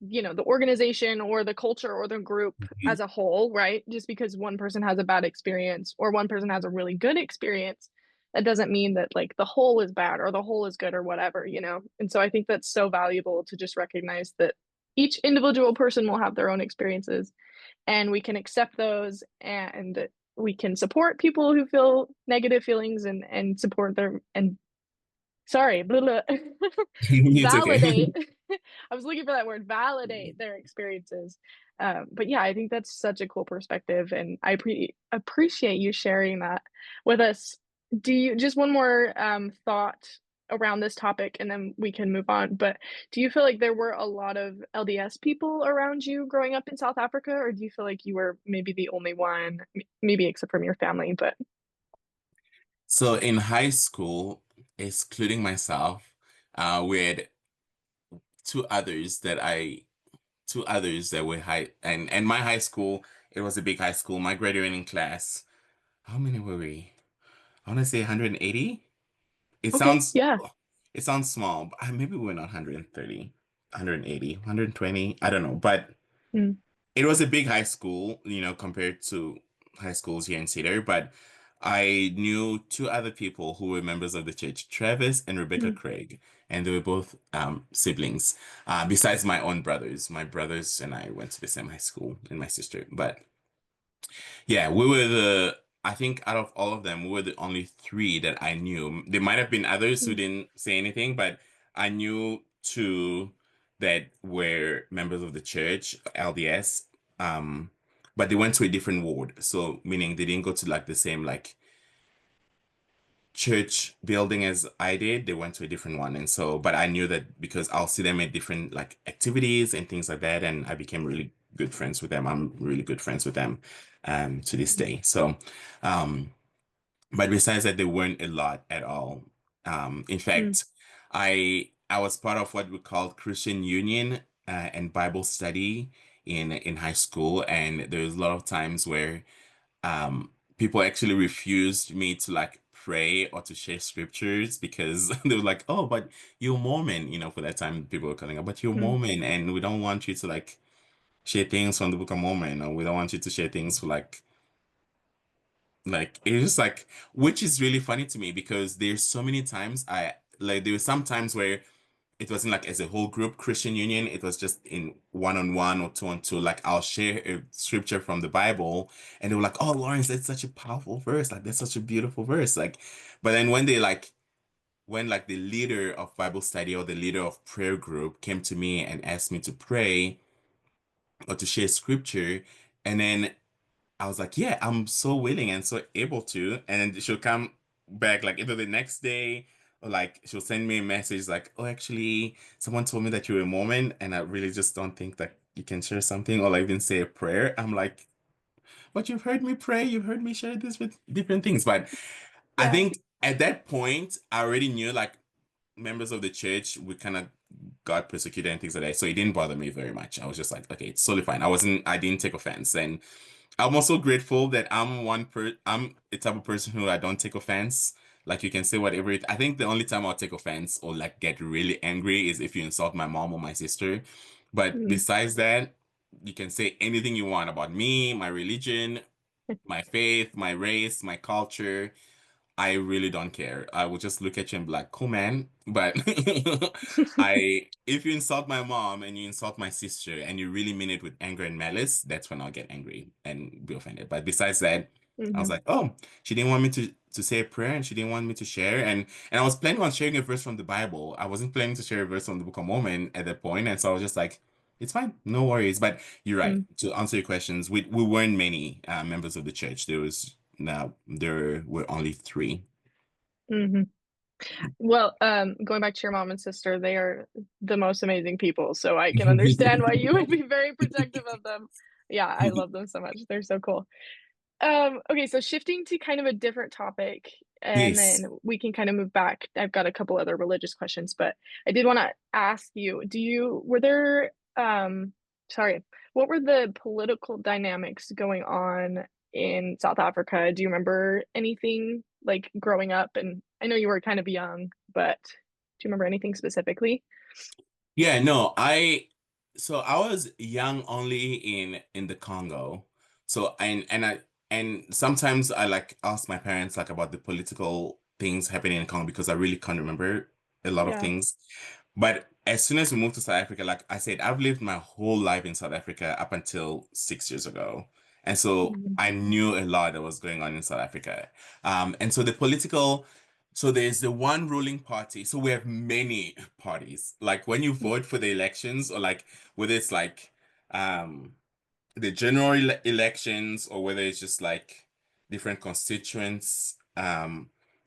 the organization or the culture or the group Mhm. as a whole, right? Just because one person has a bad experience or one person has a really good experience, that doesn't mean that like the whole is bad or the whole is good or whatever. And so I think that's so valuable to just recognize that each individual person will have their own experiences and we can accept those and we can support people who feel negative feelings and support them and sorry blah, blah. It's okay. Validate. I was looking for that word, validate their experiences. But yeah, I think that's such a cool perspective and I appreciate you sharing that with us. Do you just one more thought around this topic and then we can move on, but do you feel like there were a lot of LDS people around you growing up in South Africa, or do you feel like you were maybe the only one, maybe except from your family, but So in high school, excluding myself, we had two others that I two others that were high and my high school, it was a big high school. My graduating class, how many were we? I want to say 180. It okay, sounds yeah. it sounds small, but maybe we're not 130, 180, 120. I don't know, but Mm, it was a big high school, compared to high schools here in Cedar. But I knew two other people who were members of the church, Travis and Rebecca mm. Craig, and they were both siblings. Besides my own brothers, my brothers and I went to the same high school, and my sister. But yeah, I think out of all of them, we were the only three that I knew. There might have been others who Mm. didn't say anything, but I knew two that were members of the church, LDS, but they went to a different ward. So meaning they didn't go to like the same like church building as I did. They went to a different one. And so, but I knew that because I'll see them at different like activities and things like that. And I became really good friends with them. I'm really good friends with them to this day. So, um, But besides that, there weren't a lot at all. In Mm, fact, I was part of what we called Christian Union and Bible study in high school, and there was a lot of times where people actually refused me to like pray or to share scriptures because they were like, "Oh, but you're Mormon," for that time people were calling out, "But you're mm, Mormon, and we don't want you to like share things from the Book of Mormon, or we don't want you to share things for like it's just like, which is really funny to me because there's so many times I like there were some times where it wasn't like as a whole group Christian Union, it was just in one-on-one or two-on-two. Like I'll share a scripture from the Bible and they were like, "Oh, Lawrence, that's such a powerful verse. Like that's such a beautiful verse." Like, but then when like the leader of Bible study or the leader of prayer group came to me and asked me to pray or to share scripture, and then I was like, yeah, I'm so willing and so able to. And then she'll come back like either the next day or like she'll send me a message like, oh, actually, someone told me that you're a Mormon and I really just don't think that you can share something or like even say a prayer. I'm like, but you've heard me pray, you've heard me share this with different things. But I yeah. think at that point, I already knew like members of the church, we kind of got persecuted and things like that. So it didn't bother me very much. I was just like, okay, it's totally fine. I didn't take offense. And I'm also grateful that I'm the type of person who I don't take offense. Like you can say whatever I think the only time I'll take offense or like get really angry is if you insult my mom or my sister. But Mm, besides that, you can say anything you want about me, my religion, my faith, my race, my culture. I really don't care. I will just look at you and be like, cool, man. But if you insult my mom and you insult my sister and you really mean it with anger and malice, that's when I'll get angry and be offended. But besides that, I was mhm, like, oh, she didn't want me to say a prayer and she didn't want me to share. And I was planning on sharing a verse from the Bible. I wasn't planning to share a verse from the Book of Mormon at that point. And so I was just like, it's fine, no worries. But you're right. mm, To answer your questions, we weren't many members of the church. There were only three. mhm. Well, going back to your mom and sister, they are the most amazing people, so I can understand why you would be very protective of them. Yeah, I love them so much. They're so cool. Okay, so shifting to kind of a different topic, and Yes. then we can kind of move back. I've got a couple other religious questions, but I did want to ask you, were there, sorry, what were the political dynamics going on in South Africa? Do you remember anything like growing up? And I know you were kind of young, but do you remember anything specifically? Yeah, no, I was young only in the Congo. So and sometimes I like ask my parents like about the political things happening in Congo because I really can't remember a lot of Yeah. things. But as soon as we moved to South Africa, like I said, I've lived my whole life in South Africa up until 6 years ago. And so Mhm. I knew a lot that was going on in South Africa. And so so there's the one ruling party. So we have many parties. Like when you vote for the elections, or like whether it's like um the general elections, or whether it's just like different constituents,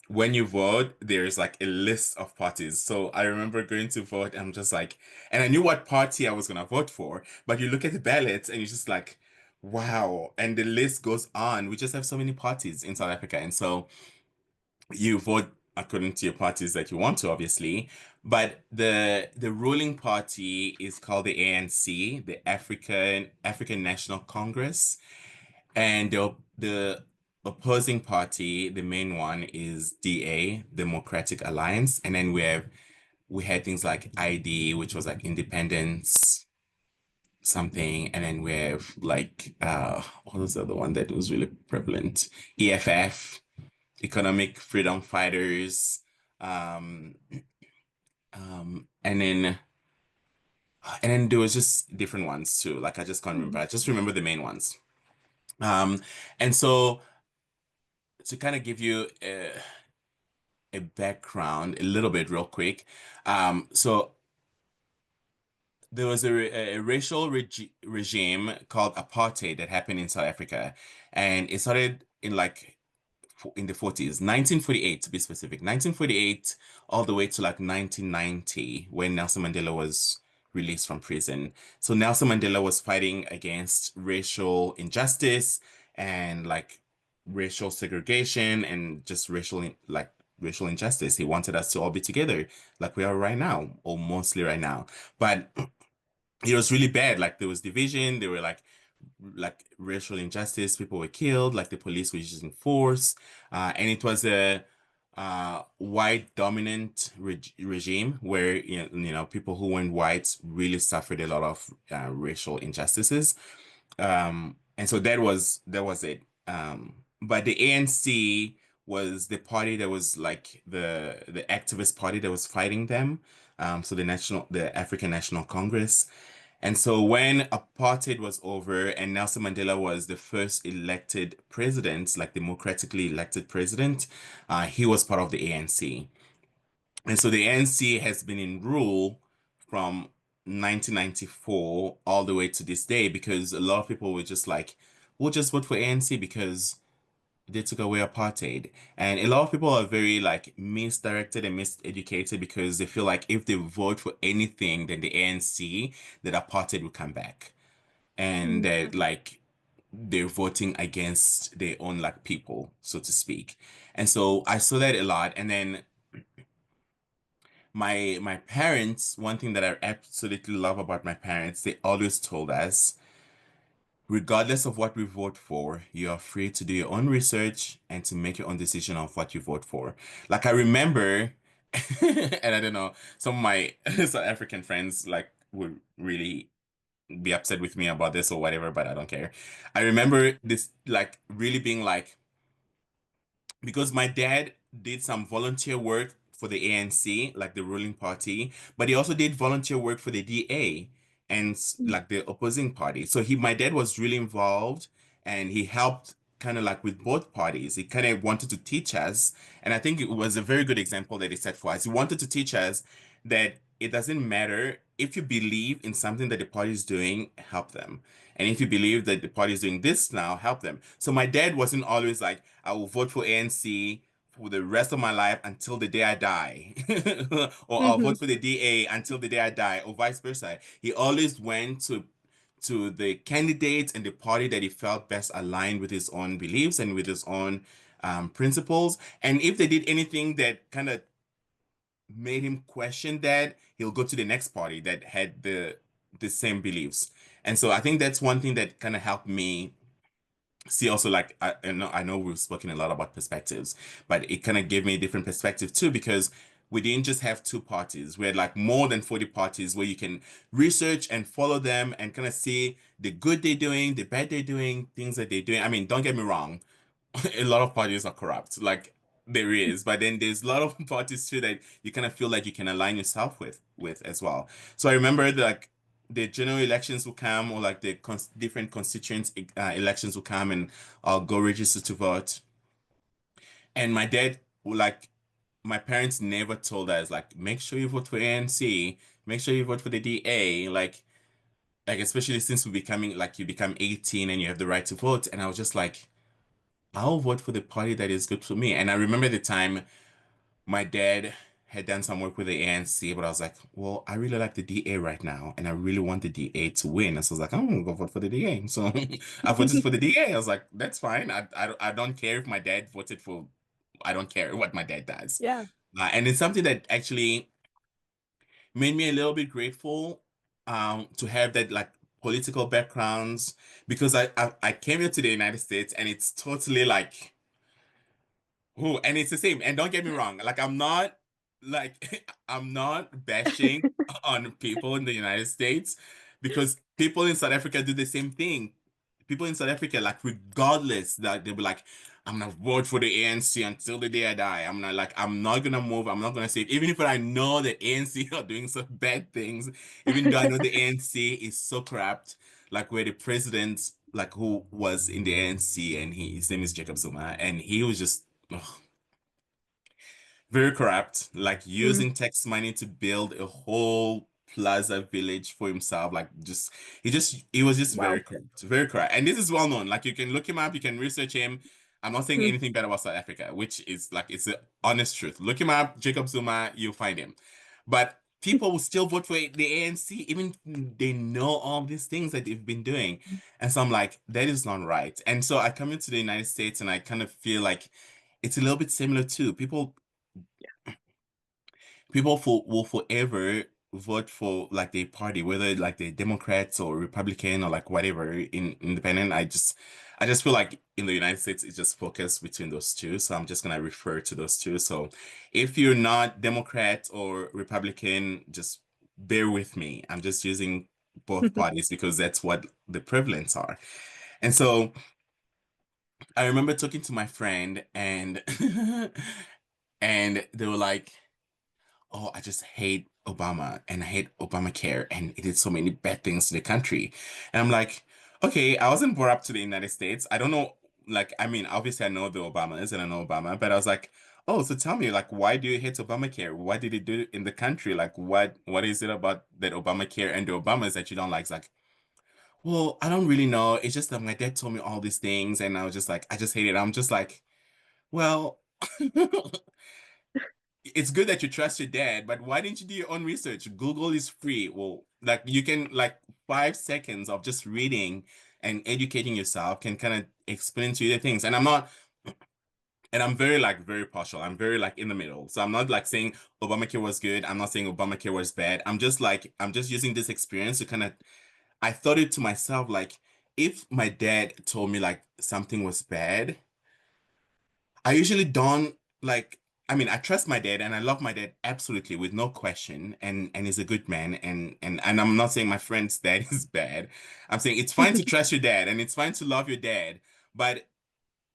when you vote, there's like a list of parties. So I remember going to vote, I'm just like, and I knew what party I was gonna vote for, but you look at the ballots and you're just like, wow. And the list goes on. We just have so many parties in South Africa. And so you vote according to your parties that you want to, obviously. But the ruling party is called the ANC, the African National Congress, and the opposing party, the main one, is DA, Democratic Alliance, and then we had things like ID, which was like independence something, and then we have like what was the other one that was really prevalent? EFF, Economic Freedom Fighters, um, and then there was just different ones too. Like I just can't remember. Mhm. I just remember the main ones. Um, and so to kind of give you a background, a little bit real quick. So there was a racial regime called apartheid that happened in South Africa, and it started in like in the 40s, 1948 to be specific, 1948 all the way to like 1990 when Nelson Mandela was released from prison. So Nelson Mandela was fighting against racial injustice and like racial segregation and just racial injustice. He wanted us to all be together like we are right now, or mostly right now. But it was really bad. Like there was division. There were like racial injustice. People were killed. Like the police were using force, and it was a white dominant regime where people who weren't white really suffered a lot of racial injustices. And so that was it. But the ANC was the party that was like the activist party that was fighting them. So the African National Congress. And so when apartheid was over and Nelson Mandela was the first elected president, like democratically elected president, he was part of the ANC. And so the ANC has been in rule from 1994 all the way to this day because a lot of people were just like, we'll just vote for ANC because they took away apartheid. And a lot of people are very like misdirected and miseducated because they feel like if they vote for anything, then the ANC, that apartheid will come back. And that like they're voting against their own like people, so to speak. And so I saw that a lot. And then my parents, one thing that I absolutely love about my parents, they always told us, regardless of what we vote for, you are free to do your own research and to make your own decision of what you vote for. Like I remember, and I don't know, some of my South African friends like would really be upset with me about this or whatever, but I don't care. I remember this like really being like, because my dad did some volunteer work for the ANC, like the ruling party, but he also did volunteer work for the DA and like the opposing party. So my dad was really involved and he helped kind of like with both parties. He kind of wanted to teach us, and I think it was a very good example that he set for us. He wanted to teach us that it doesn't matter if you believe in something that the party is doing, help them. And if you believe that the party is doing this now, help them. So my dad wasn't always like, I will vote for ANC for the rest of my life until the day I die, or I'll Mm-hmm. vote for the DA until the day I die, or vice versa. He always went to the candidates and the party that he felt best aligned with his own beliefs and with his own principles. And if they did anything that kind of made him question that, he'll go to the next party that had the same beliefs. And so I think that's one thing that kind of helped me see also like I know we've spoken a lot about perspectives, but it kind of gave me a different perspective too because we didn't just have two parties. We had like more than 40 parties where you can research and follow them and kind of see the good they're doing, the bad they're doing, things that they're doing. I mean, don't get me wrong, a lot of parties are corrupt. Like there is, but then there's a lot of parties too that you kind of feel like you can align yourself with as well. So I remember like the general elections will come, or like the different constituents elections will come, and I'll go register to vote. And my dad like my parents never told us like make sure you vote for ANC, make sure you vote for the DA, like especially since we becoming like you become 18 and you have the right to vote. And I was just like, I'll vote for the party that is good for me. And I remember the time my dad had done some work with the ANC, but I was like, well, I really like the DA right now, and I really want the DA to win. And so I was like, I'm gonna go vote for the DA. So I voted for the DA. I was like, that's fine. I don't care if my dad voted for, I don't care what my dad does. Yeah. And it's something that actually made me a little bit grateful to have that like political backgrounds because I came here to the United States and it's totally like oh, and it's the same. And don't get me wrong, like I'm not like I'm not bashing on people in the United States because people in South Africa do the same thing. People in South Africa, like regardless, that they'll be like, I'm gonna vote for the ANC until the day I die. I'm not gonna move, I'm not gonna say it. Even if I know that ANC are doing some bad things, even though I know the ANC is so corrupt, like where the president like who was in the ANC and his name is Jacob Zuma, and he was just ugh, very corrupt, like Mm. using tax money to build a whole plaza village for himself. Like he was just Wow. very corrupt. And this is well known. Like you can look him up, you can research him. I'm not saying Mm. anything bad about South Africa, which is like it's the honest truth. Look him up, Jacob Zuma, you'll find him. But people will still vote for the ANC, even they know all these things that they've been doing. And so I'm like, that is not right. And so I come into the United States and I kind of feel like it's a little bit similar too. Will forever vote for like their party, whether like they're Democrats or Republican or like whatever in independent. I just feel like in the United States it's just focused between those two. So I'm just gonna refer to those two. So if you're not Democrat or Republican, just bear with me. I'm just using both parties because that's what the prevalence are. And so I remember talking to my friend and and they were like, oh, I just hate Obama and I hate Obamacare and it did so many bad things to the country. And I'm like, okay, I wasn't brought up to the United States. I don't know, like, I mean, obviously I know the Obamas and I know Obama, but I was like, oh, so tell me, like, why do you hate Obamacare? What did it do in the country? Like, what is it about that Obamacare and the Obamas that you don't like? It's like, well, I don't really know. It's just that my dad told me all these things and I was just like, I just hate it. I'm just like, well, it's good that you trust your dad, but why didn't you do your own research? Google is free. Well, like you can like 5 seconds of just reading and educating yourself can kind of explain to you the things. And I'm not, and I'm very like very partial. I'm very like in the middle. So I'm not like saying Obamacare was good. I'm not saying Obamacare was bad. I'm just like I'm just using this experience to kind of I thought it to myself like if my dad told me like something was bad, I usually don't like I mean I trust my dad and I love my dad absolutely with no question and he's a good man and I'm not saying my friend's dad is bad. I'm saying it's fine to trust your dad and it's fine to love your dad, but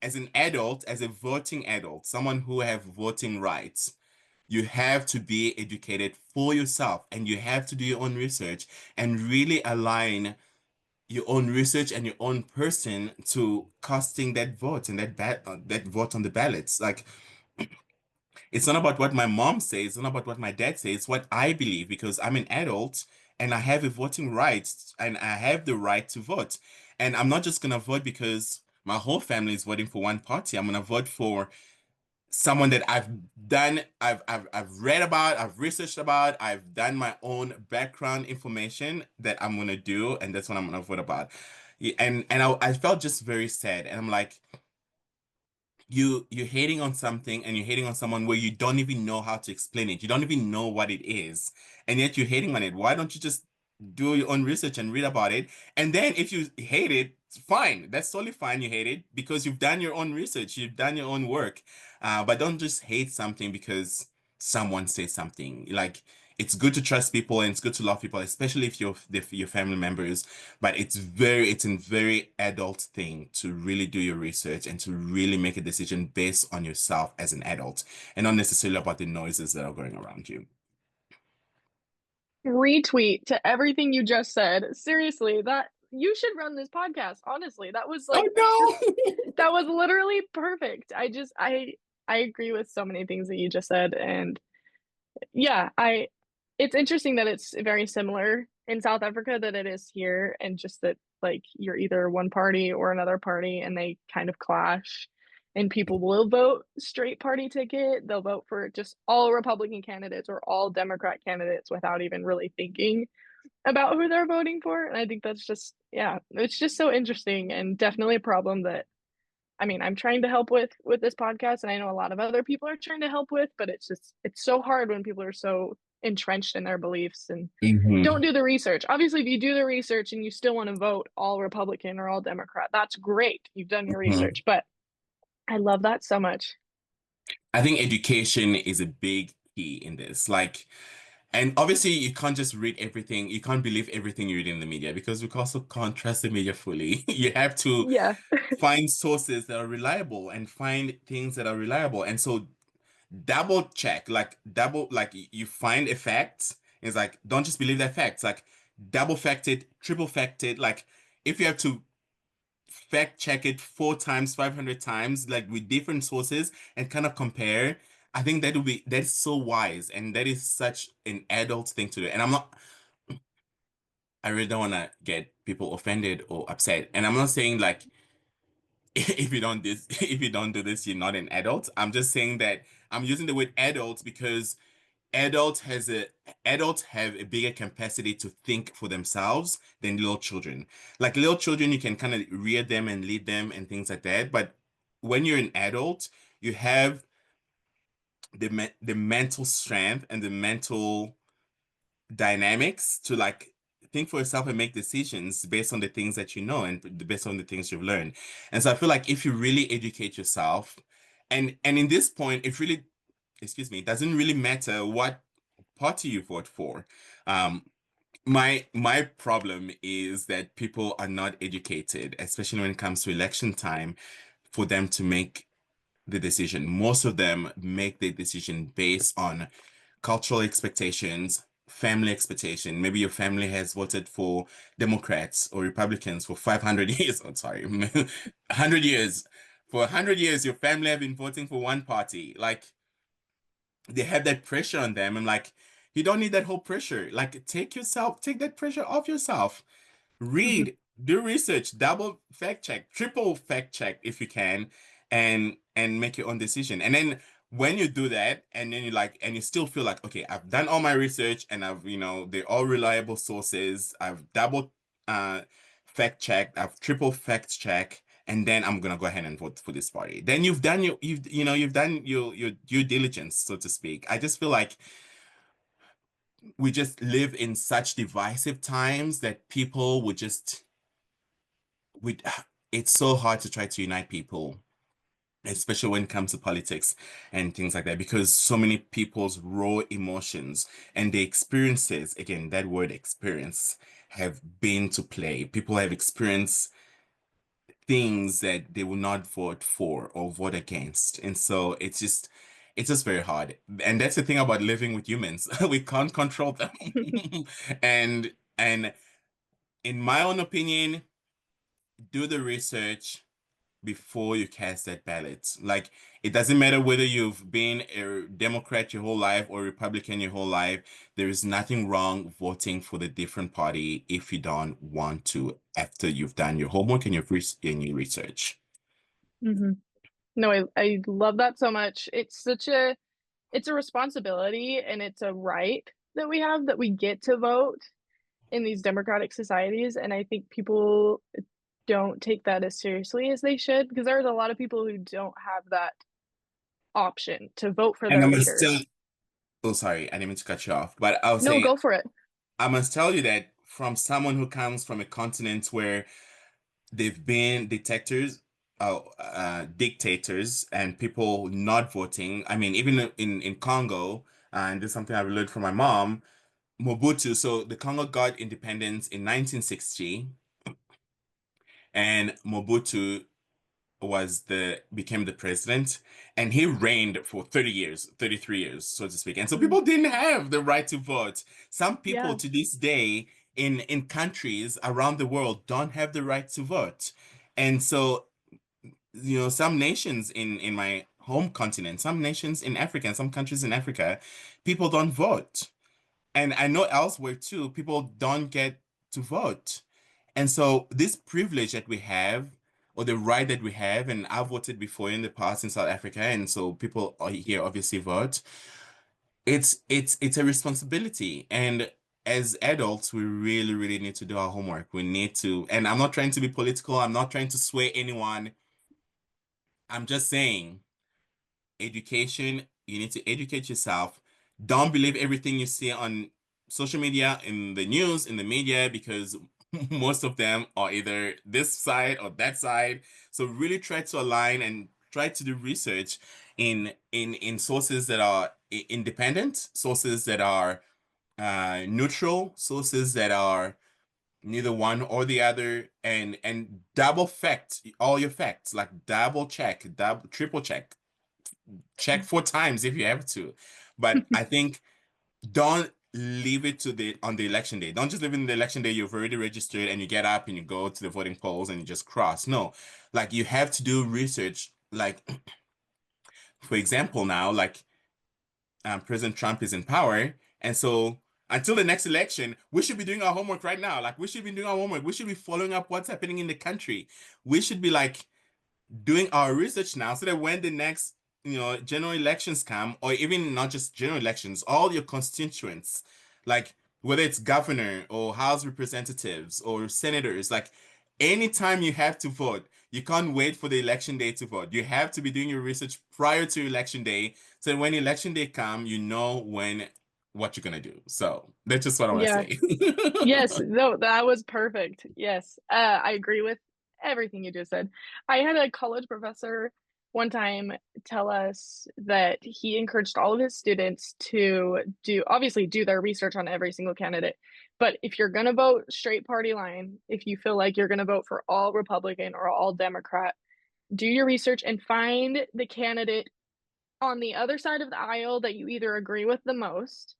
as an adult, as a voting adult, someone who have voting rights, you have to be educated for yourself and you have to do your own research and really align your own research and your own person to casting that vote and that vote on the ballots. Like it's not about what my mom says, it's not about what my dad says, it's what I believe because I'm an adult and I have a voting right and I have the right to vote. And I'm not just gonna vote because my whole family is voting for one party. I'm gonna vote for someone that I've read about, I've researched about, I've done my own background information that I'm gonna do, and that's what I'm gonna vote about. Yeah, and I felt just very sad, and I'm like, you're hating on something and you're hating on someone where you don't even know how to explain it. You don't even know what it is. And yet you're hating on it. Why don't you just do your own research and read about it? And then if you hate it, fine. That's totally fine. You hate it because you've done your own research, you've done your own work. But don't just hate something because someone says something. Like it's good to trust people and it's good to love people, especially if your family members. But it's a very adult thing to really do your research and to really make a decision based on yourself as an adult and not necessarily about the noises that are going around you. Retweet to everything you just said. Seriously, that you should run this podcast. Honestly, that was Oh like just no! that was literally perfect. I agree with so many things that you just said and yeah, I it's interesting that it's very similar in South Africa that it is here and just that like you're either one party or another party and they kind of clash and people will vote straight party ticket. They'll vote for just all Republican candidates or all Democrat candidates without even really thinking about who they're voting for. And I think that's just yeah, it's just so interesting and definitely a problem that I mean, I'm trying to help with this podcast, and I know a lot of other people are trying to help with, but it's just it's so hard when people are so entrenched in their beliefs and don't Hmm. do the research. Obviously, if you do the research and you still want to vote all Republican or all Democrat, that's great. You've done your Hmm. research, but I love that so much. I think education is a big key in this. Like, and obviously you can't just read everything. You can't believe everything you read in the media because we also can't trust the media fully. You have to Yeah. find sources that are reliable and find things that are reliable. And so double check, like double, like you find a fact. It's like, don't just believe that fact. Like double fact it, triple fact it. Like if you have to fact check it 4 times, 500 times, like with different sources and kind of compare. I think that's so wise and that is such an adult thing to do. And I really don't want to get people offended or upset. And I'm not saying like if you don't do this, you're not an adult. I'm just saying that I'm using the word adult because adult has a adults have a bigger capacity to think for themselves than little children. Like little children, you can kind of rear them and lead them and things like that. But when you're an adult, you have the mental strength and the mental dynamics to like think for yourself and make decisions based on the things that you know and based on the things you've learned. And so I feel like if you really educate yourself, and in this point, it really, excuse me, it doesn't really matter what party you vote for. Um, my problem is that people are not educated, especially when it comes to election time, for them to make the decision. Most of them make the decision based on cultural expectations, family expectation. Maybe your family has voted for Democrats or Republicans for 500 years. I'm sorry, 100 years. For 100 years, your family have been voting for one party. Like they have that pressure on them. And like, you don't need that whole pressure. Like, take that pressure off yourself. Hmm. Read, do research, double fact check, triple fact check if you can, and make your own decision. And then when you do that, and then you like, and you still feel like, okay, I've done all my research, and I've, they're all reliable sources. I've double uh fact checked, I've triple fact check, and then I'm gonna go ahead and vote for this party. Then you've done your due diligence, so to speak. I just feel like we just live in such divisive times that people would just we it's so hard to try to unite people, especially when it comes to politics and things like that, because so many people's raw emotions and the experiences, again, that word experience, have been to play. People have experienced things that they will not vote for or vote against. And so it's just very hard. And that's the thing about living with humans. We can't control them. And in my own opinion, do the research before you cast that ballot. Like, it doesn't matter whether you've been a Democrat your whole life or Republican your whole life. There is nothing wrong voting for the different party if you don't want to after you've done your homework and your research. Hmm. No, I love that so much. It's a responsibility and it's a right that we have that we get to vote in these democratic societies. And I think people don't take that as seriously as they should because there's a lot of people who don't have that option to vote for And I their must tell, leaders. oh, sorry, I didn't mean to cut you off, but I was No, saying, go for it. I must tell you that from someone who comes from a continent where they've been dictators and people not voting. I mean, even in Congo, and this is something I've learned from my mom, Mobutu. So the Congo got independence in 1960, and Mobutu became the president, and he reigned for 30 years, 33 years, so to speak. And so Mhm. people didn't have the right to vote. Some people Yeah. to this day in countries around the world don't have the right to vote. And so, some nations in my home continent, some nations in Africa, and some countries in Africa, people don't vote. And I know elsewhere too, people don't get to vote. And so this privilege that we have, or the right that we have, and I've voted before in the past in South Africa, and so people here obviously vote. It's a responsibility. And as adults, we really, really need to do our homework. We need to, and I'm not trying to be political, I'm not trying to sway anyone. I'm just saying education, you need to educate yourself. Don't believe everything you see on social media, in the news, in the media, because most of them are either this side or that side. So really try to align and try to do research in sources that are independent, sources that are neutral, sources that are neither one or the other, and double fact all your facts, like double check, double triple check 4 times if you have to. But I think don't leave it to the on the election day. Don't just leave it in the election day. You've already registered and you get up and you go to the voting polls and you just cross. No, like you have to do research. Like, for example, now, like President Trump is in power, and so until the next election, we should be doing our homework right now. Like we should be doing our homework. We should be following up what's happening in the country. We should be like doing our research now so that when the next general elections come, or even not just general elections, all your constituents, like whether it's governor or house representatives or senators, like anytime you have to vote, you can't wait for the election day to vote. You have to be doing your research prior to election day, so when election day come, you know what you're gonna do. So that's just what I want to Yeah. say. Yes, no, that was perfect. Yes, I agree with everything you just said. I had a college professor one time tell us that he encouraged all of his students to obviously do their research on every single candidate. But if you're going to vote straight party line, if you feel like you're going to vote for all Republican or all Democrat, do your research and find the candidate on the other side of the aisle that you either agree with the most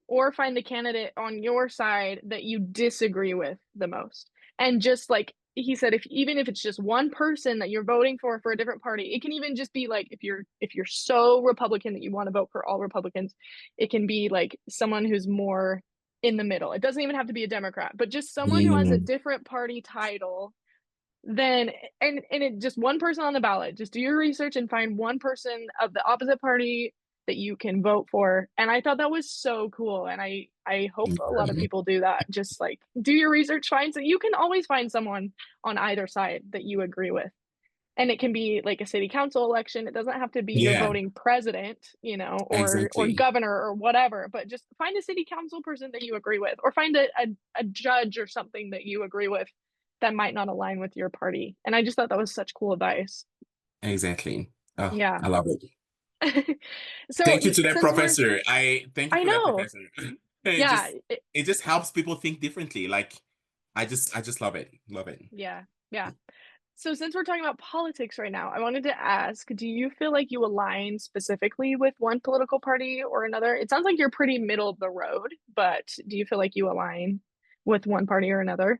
or find the candidate on your side that you disagree with the most. And just like he said, if even if it's just one person that you're voting for a different party, it can even just be like if you're so Republican that you want to vote for all Republicans, it can be like someone who's more in the middle. It doesn't even have to be a Democrat, but just someone who has a Mm, different party title then and it just one person on the ballot. Just do your research and find one person of the opposite party that you can vote for. And I thought that was so cool. And I hope a lot of yeah, people do that. Just like do your research, find so you can always find someone on either side that you agree with. And it can be like a city council election. It doesn't have to be you're yeah, voting president, or exactly. governor or whatever, but just find a city council person that you agree with, or find a judge or something that you agree with that might not align with your party. And I just thought that was such cool advice. Exactly. Oh, Yeah. I love it. So Thank you to that since we're, professor. I thank you I for that know, professor. It yeah, just it just helps people think differently. Like I just love it. Love it. yeah, yeah. So since we're talking about politics right now, I wanted to ask, do you feel like you align specifically with one political party or another? It sounds like you're pretty middle of the road, but do you feel like you align with one party or another?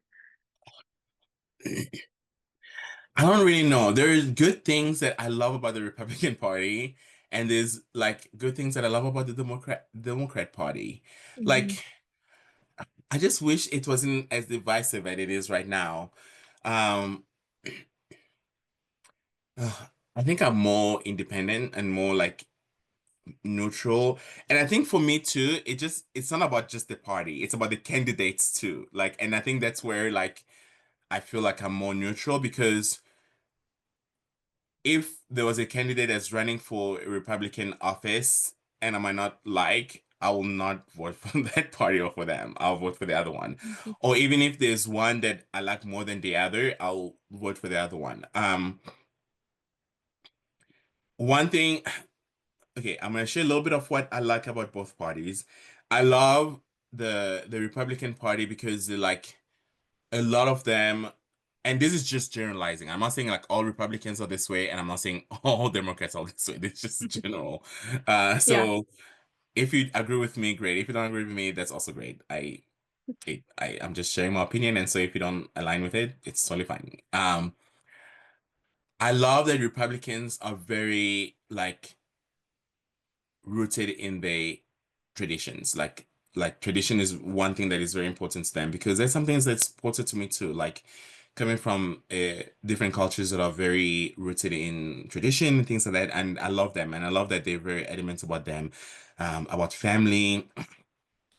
I don't really know. There's good things that I love about the Republican Party, and there's like good things that I love about the Democrat Party. Hmm. Like I just wish it wasn't as divisive as it is right now. Um, I think I'm more independent and more like neutral. And I think for me too, it's not about just the party. It's about the candidates too. Like, and I think that's where like I feel like I'm more neutral because if there was a candidate that's running for a Republican office and I might not like, I will not vote for that party or for them. I'll vote for the other one. Or even if there's one that I like more than the other, I'll vote for the other one. One thing, okay, I'm gonna share a little bit of what I like about both parties. I love the Republican Party because they like a lot of them, and this is just generalizing. I'm not saying like all Republicans are this way, and I'm not saying all Democrats are this way. It's just general. Yeah. So if you agree with me, great. If you don't agree with me, that's also great. I'm just sharing my opinion, and so if you don't align with it, it's totally fine. I love that Republicans are very like rooted in the traditions. Like tradition is one thing that is very important to them because there's some things that's important to me too. Like coming from different cultures that are very rooted in tradition and things like that. And I love them, and I love that they're very adamant about them, about family.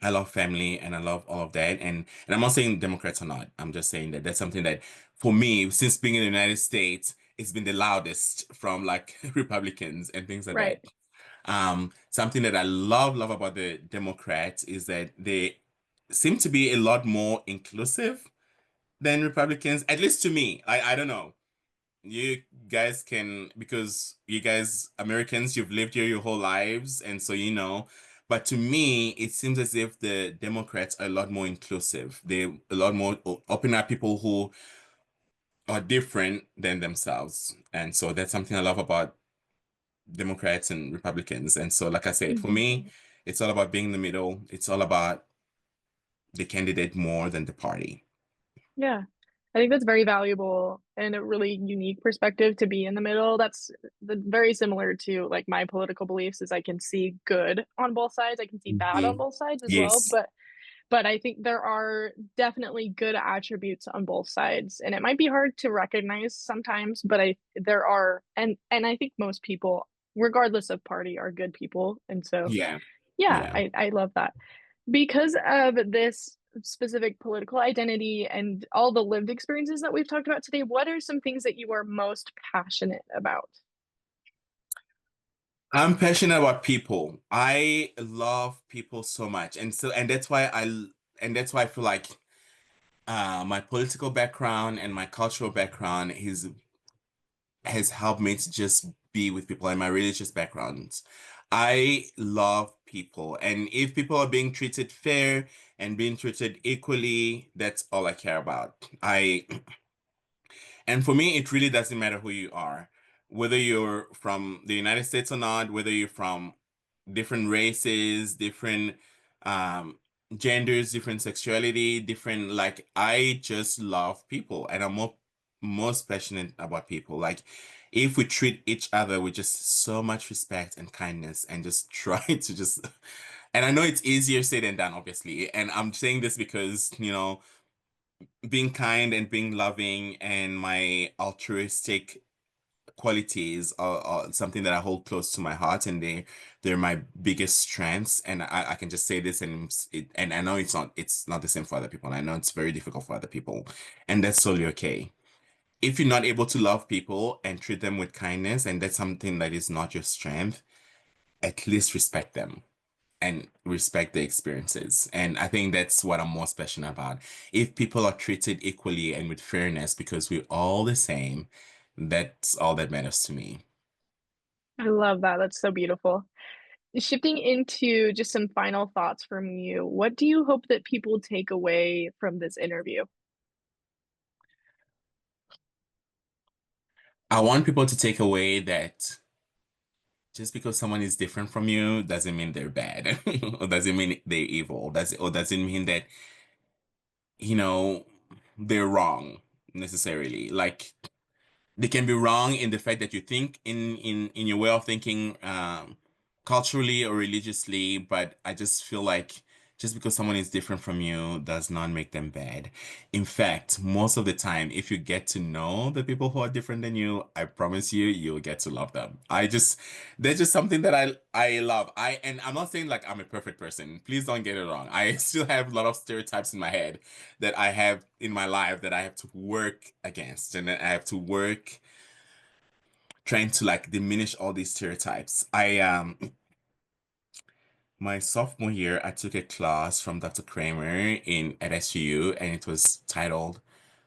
I love family and I love all of that. And I'm not saying Democrats are not. I'm just saying that that's something that for me, since being in the United States, it's been the loudest from like Republicans and things like Right. that. Something that I love about the Democrats is that they seem to be a lot more inclusive than Republicans, at least to me. I don't know. You guys can, because you guys, Americans, you've lived here your whole lives, and so you know. But to me, it seems as if the Democrats are a lot more inclusive. They're a lot more open up people who are different than themselves. And so that's something I love about Democrats and Republicans. And so, like I said, for Hmm. me, it's all about being in the middle. It's all about the candidate more than the party. Yeah. I think that's very valuable and a really unique perspective to be in the middle. That's very similar to like my political beliefs is I can see good on both sides. I can see bad on Mhm. both sides as well, Yes. but I think there are definitely good attributes on both sides. And it might be hard to recognize sometimes, but I there are and I think most people regardless of party, are good people. And so, Yeah. yeah, Yeah. I love that. Because of this specific political identity and all the lived experiences that we've talked about today, what are some things that you are most passionate about? I'm passionate about people. I love people so much. And that's why I feel like my political background and my cultural background has helped me to just be with people and my religious backgrounds. I love people. And if people are being treated fair and being treated equally, that's all I care about. And for me, it really doesn't matter who you are, whether you're from the United States or not, whether you're from different races, different um, genders, different sexuality, different, like, I just love people and I'm most passionate about people. Like, if we treat each other with just so much respect and kindness and just try to just, and I know it's easier said than done, obviously. And I'm saying this because, being kind and being loving and my altruistic qualities are something that I hold close to my heart, and they're my biggest strengths. And I can just say this, and I know it's not the same for other people, and I know it's very difficult for other people, and that's totally okay. If you're not able to love people and treat them with kindness, and that's something that is not your strength, at least respect them and respect the experiences. And I think that's what I'm most passionate about. If people are treated equally and with fairness because we're all the same, that's all that matters to me. I love that. That's so beautiful. Shifting into just some final thoughts from you, what do you hope that people take away from this interview? I want people to take away that just because someone is different from you doesn't mean they're bad or doesn't mean they're evil. Doesn't mean that, you know, they're wrong necessarily. Like, they can be wrong in the fact that you think in your way of thinking culturally or religiously, but I just feel like just because someone is different from you does not make them bad. In fact, most of the time, if you get to know the people who are different than you, I promise you, you'll get to love them. They're just something that I love. And I'm not saying like I'm a perfect person. Please don't get it wrong. I still have a lot of stereotypes in my head that I have in my life that I have to work against, and then I have to work trying to like diminish all these stereotypes. I My sophomore year, I took a class from Dr. Kramer in at SUU, and it was titled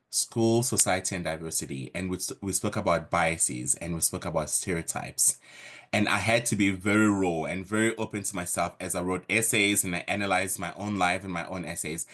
School, Society, and Diversity. And we spoke about biases and we spoke about stereotypes. And I had to be very raw and very open to myself as I wrote essays and I analyzed my own life and my own essays.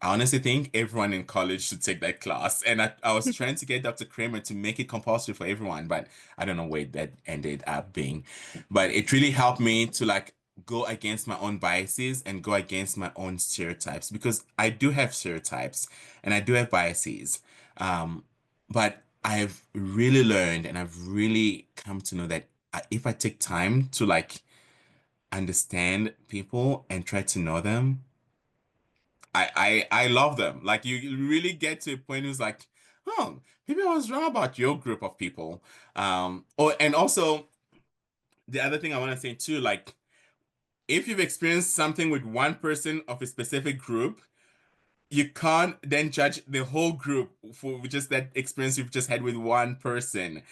I honestly think everyone in college should take that class. And I was trying to get Dr. Kramer to make it compulsory for everyone, but I don't know where that ended up being. But it really helped me to like go against my own biases and go against my own stereotypes because I do have stereotypes and I do have biases. Um, but I've really learned and I've really come to know that if I take time to like understand people and try to know them, I love them. Like you really get to a point who's like, oh, maybe I was wrong about your group of people. And also the other thing I want to say too, like if you've experienced something with one person of a specific group, you can't then judge the whole group for just that experience you've just had with one person.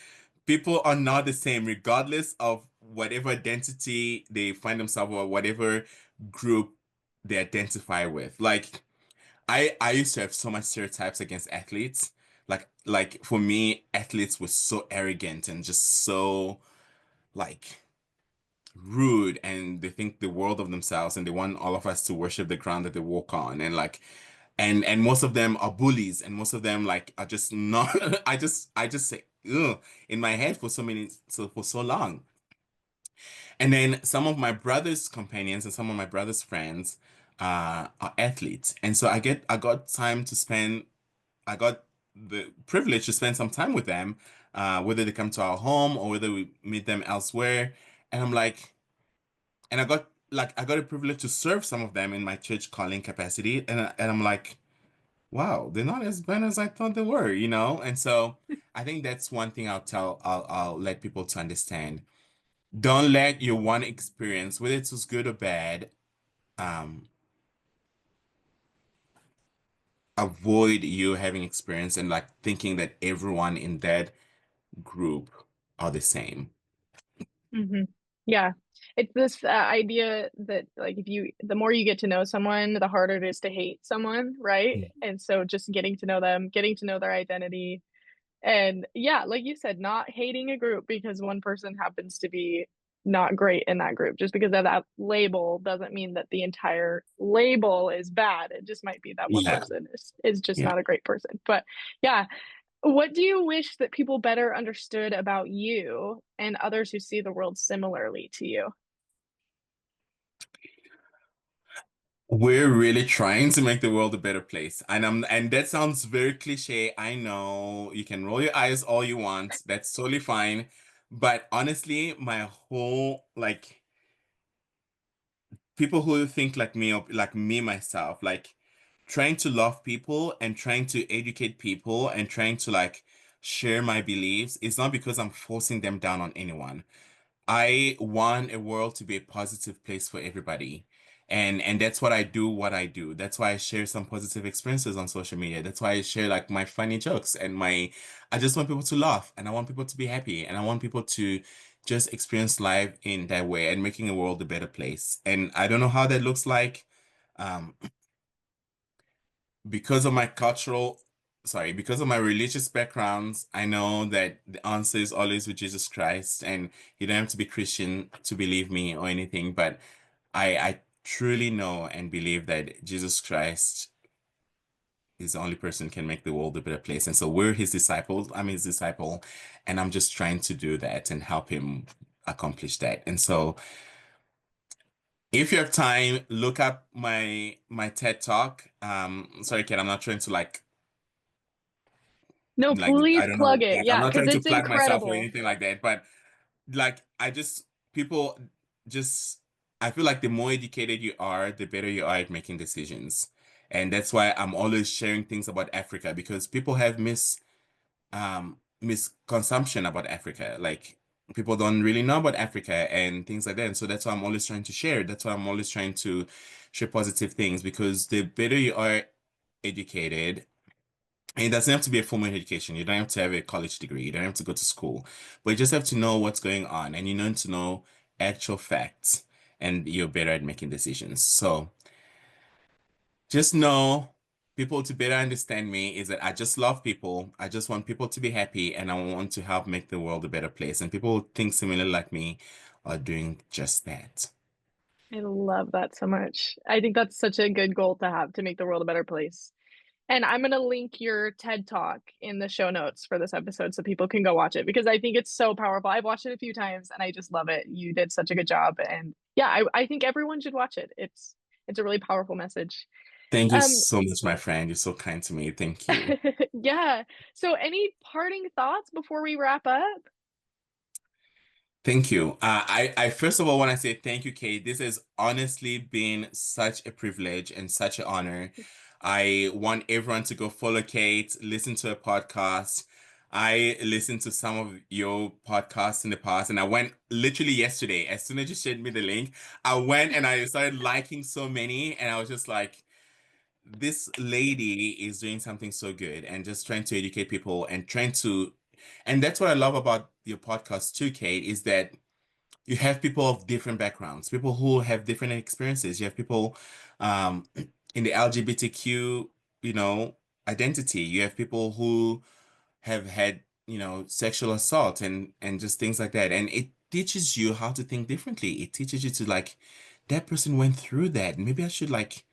People are not the same, regardless of whatever identity they find themselves or whatever group they identify with. Like I used to have so much stereotypes against athletes. Like for me, athletes were so arrogant and just so like rude, and they think the world of themselves and they want all of us to worship the ground that they walk on, and like and most of them are bullies, and most of them like are just not I just say ugh in my head for so long. And then some of my brother's companions and some of my brother's friends are athletes, and so I got the privilege to spend some time with them, whether they come to our home or whether we meet them elsewhere. And I'm like, and I got a privilege to serve some of them in my church calling capacity, and I'm like, wow, they're not as bad as I thought they were, you know? And so I think that's one thing I'll let people to understand. don't let your one experience, whether it was good or bad, um, avoid you having experience and like thinking that everyone in that group are the same. Hmm. Yeah. It's this idea that like if you the more you get to know someone, the harder it is to hate someone, right? Mm. And so just getting to know them, getting to know their identity, and yeah, like you said, not hating a group because one person happens to be not great in that group. Just because of that label doesn't mean that the entire label is bad. It just might be that one Yeah, person is just yeah. not a great person. But yeah, what do you wish that people better understood about you and others who see the world similarly to you? We're really trying to make the world a better place. And that sounds very cliche. I know you can roll your eyes all you want. That's totally fine. But honestly, my whole like people who think like me or like me myself, like trying to love people and trying to educate people and trying to like share my beliefs is not because I'm forcing them down on anyone. I want a world to be a positive place for everybody. And that's what I do. That's why I share some positive experiences on social media. That's why I share like my funny jokes and my I just want people to laugh and I want people to be happy and I want people to just experience life in that way and making the world a better place. And I don't know how that looks like. Um, because of my because of my religious backgrounds, I know that the answer is always with Jesus Christ, and you don't have to be Christian to believe me or anything, but I truly know and believe that Jesus Christ is the only person who can make the world a better place. And so we're his disciples. I'm his disciple, and I'm just trying to do that and help him accomplish that. And so if you have time, look up my TED Talk. Sorry, Ken, I'm not trying to No, like I please don't plug know, it. like I'm Yeah, not because trying to it's plug myself or incredible. anything like that, but like I just people just I feel like the more educated you are, the better you are at making decisions. And that's why I'm always sharing things about Africa because people have misconsumption about Africa. Like people don't really know about Africa and things like that. And so that's why I'm always trying to share. That's why I'm always trying to share positive things because the better you are educated, and it doesn't have to be a formal education. You don't have to have a college degree. You don't have to go to school, but you just have to know what's going on and you need to know actual facts and you're better at making decisions. So just know people to better understand me is that I just love people. I just want people to be happy and I want to help make the world a better place. And people who think similar like me are doing just that. I love that so much. I think that's such a good goal to have to make the world a better place. And I'm going to link your TED Talk in the show notes for this episode so people can go watch it because I think it's so powerful. I've watched it a few times and I just love it. You did such a good job. And yeah, I think everyone should watch it. It's a really powerful message. Thank you Um, so much, my friend. You're so kind to me. Thank you. yeah. So any parting thoughts before we wrap up? Thank you. I first of all want to say thank you, Kate. This has honestly been such a privilege and such an honor. I want everyone to go follow Kate, listen to her podcast. I listened to some of your podcasts in the past, and I went literally yesterday. As soon as you shared me the link, I went and I started liking so many, and I was just like, this lady is doing something so good and just trying to educate people and trying to, and that's what I love about your podcast too, Kate, is that you have people of different backgrounds, people who have different experiences. You have people um, in the LGBTQ, you know, identity. You have people who have had, sexual assault and just things like that. And it teaches you how to think differently. It teaches you to like, that person went through that. Maybe I should like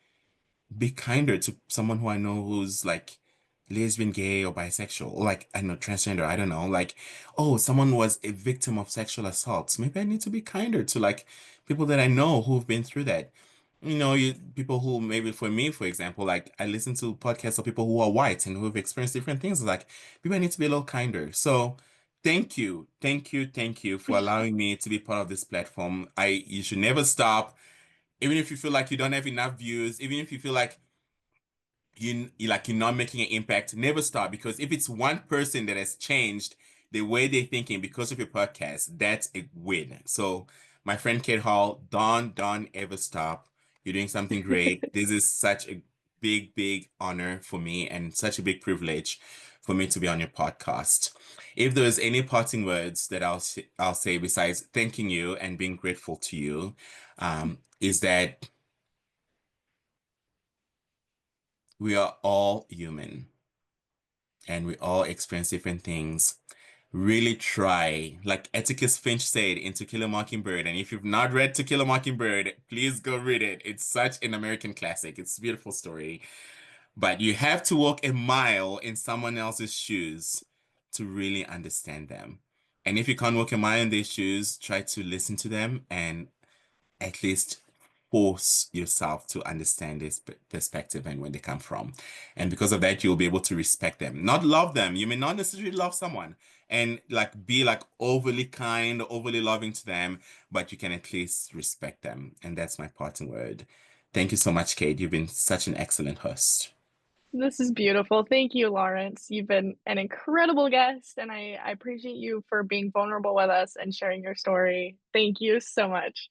be kinder to someone who I know who's like lesbian, gay, or bisexual, or like I don't know, transgender. I don't know. Like, oh, someone was a victim of sexual assault. Maybe I need to be kinder to like people that I know who've been through that. People who maybe for me, for example, like I listen to podcasts of people who are white and who've experienced different things. Like, maybe I need to be a little kinder. So, thank you for allowing me to be part of this platform. You should never stop even if you feel like you don't have enough views, even if you feel like you're not making an impact, never stop because if it's one person that has changed the way they're thinking because of your podcast, that's a win. So, my friend Kate Hall, don't ever stop. You're doing something great. This is such a big honor for me and such a big privilege for me to be on your podcast. If there's any parting words that I'll say besides thanking you and being grateful to you, is that we are all human and we all experience different things. Really try, like Atticus Finch said in To Kill a Mockingbird. And if you've not read To Kill a Mockingbird, please go read it. It's such an American classic. It's a beautiful story. But you have to walk a mile in someone else's shoes to really understand them. And if you can't walk a mile in their shoes, try to listen to them and at least force yourself to understand this perspective and where they come from. And because of that, you'll be able to respect them, not love them. You may not necessarily love someone and like be like overly kind, overly loving to them, but you can at least respect them. And that's my parting word. Thank you so much, Kate. You've been such an excellent host. This is beautiful. Thank you, Lawrence. You've been an incredible guest, and I appreciate you for being vulnerable with us and sharing your story. Thank you so much.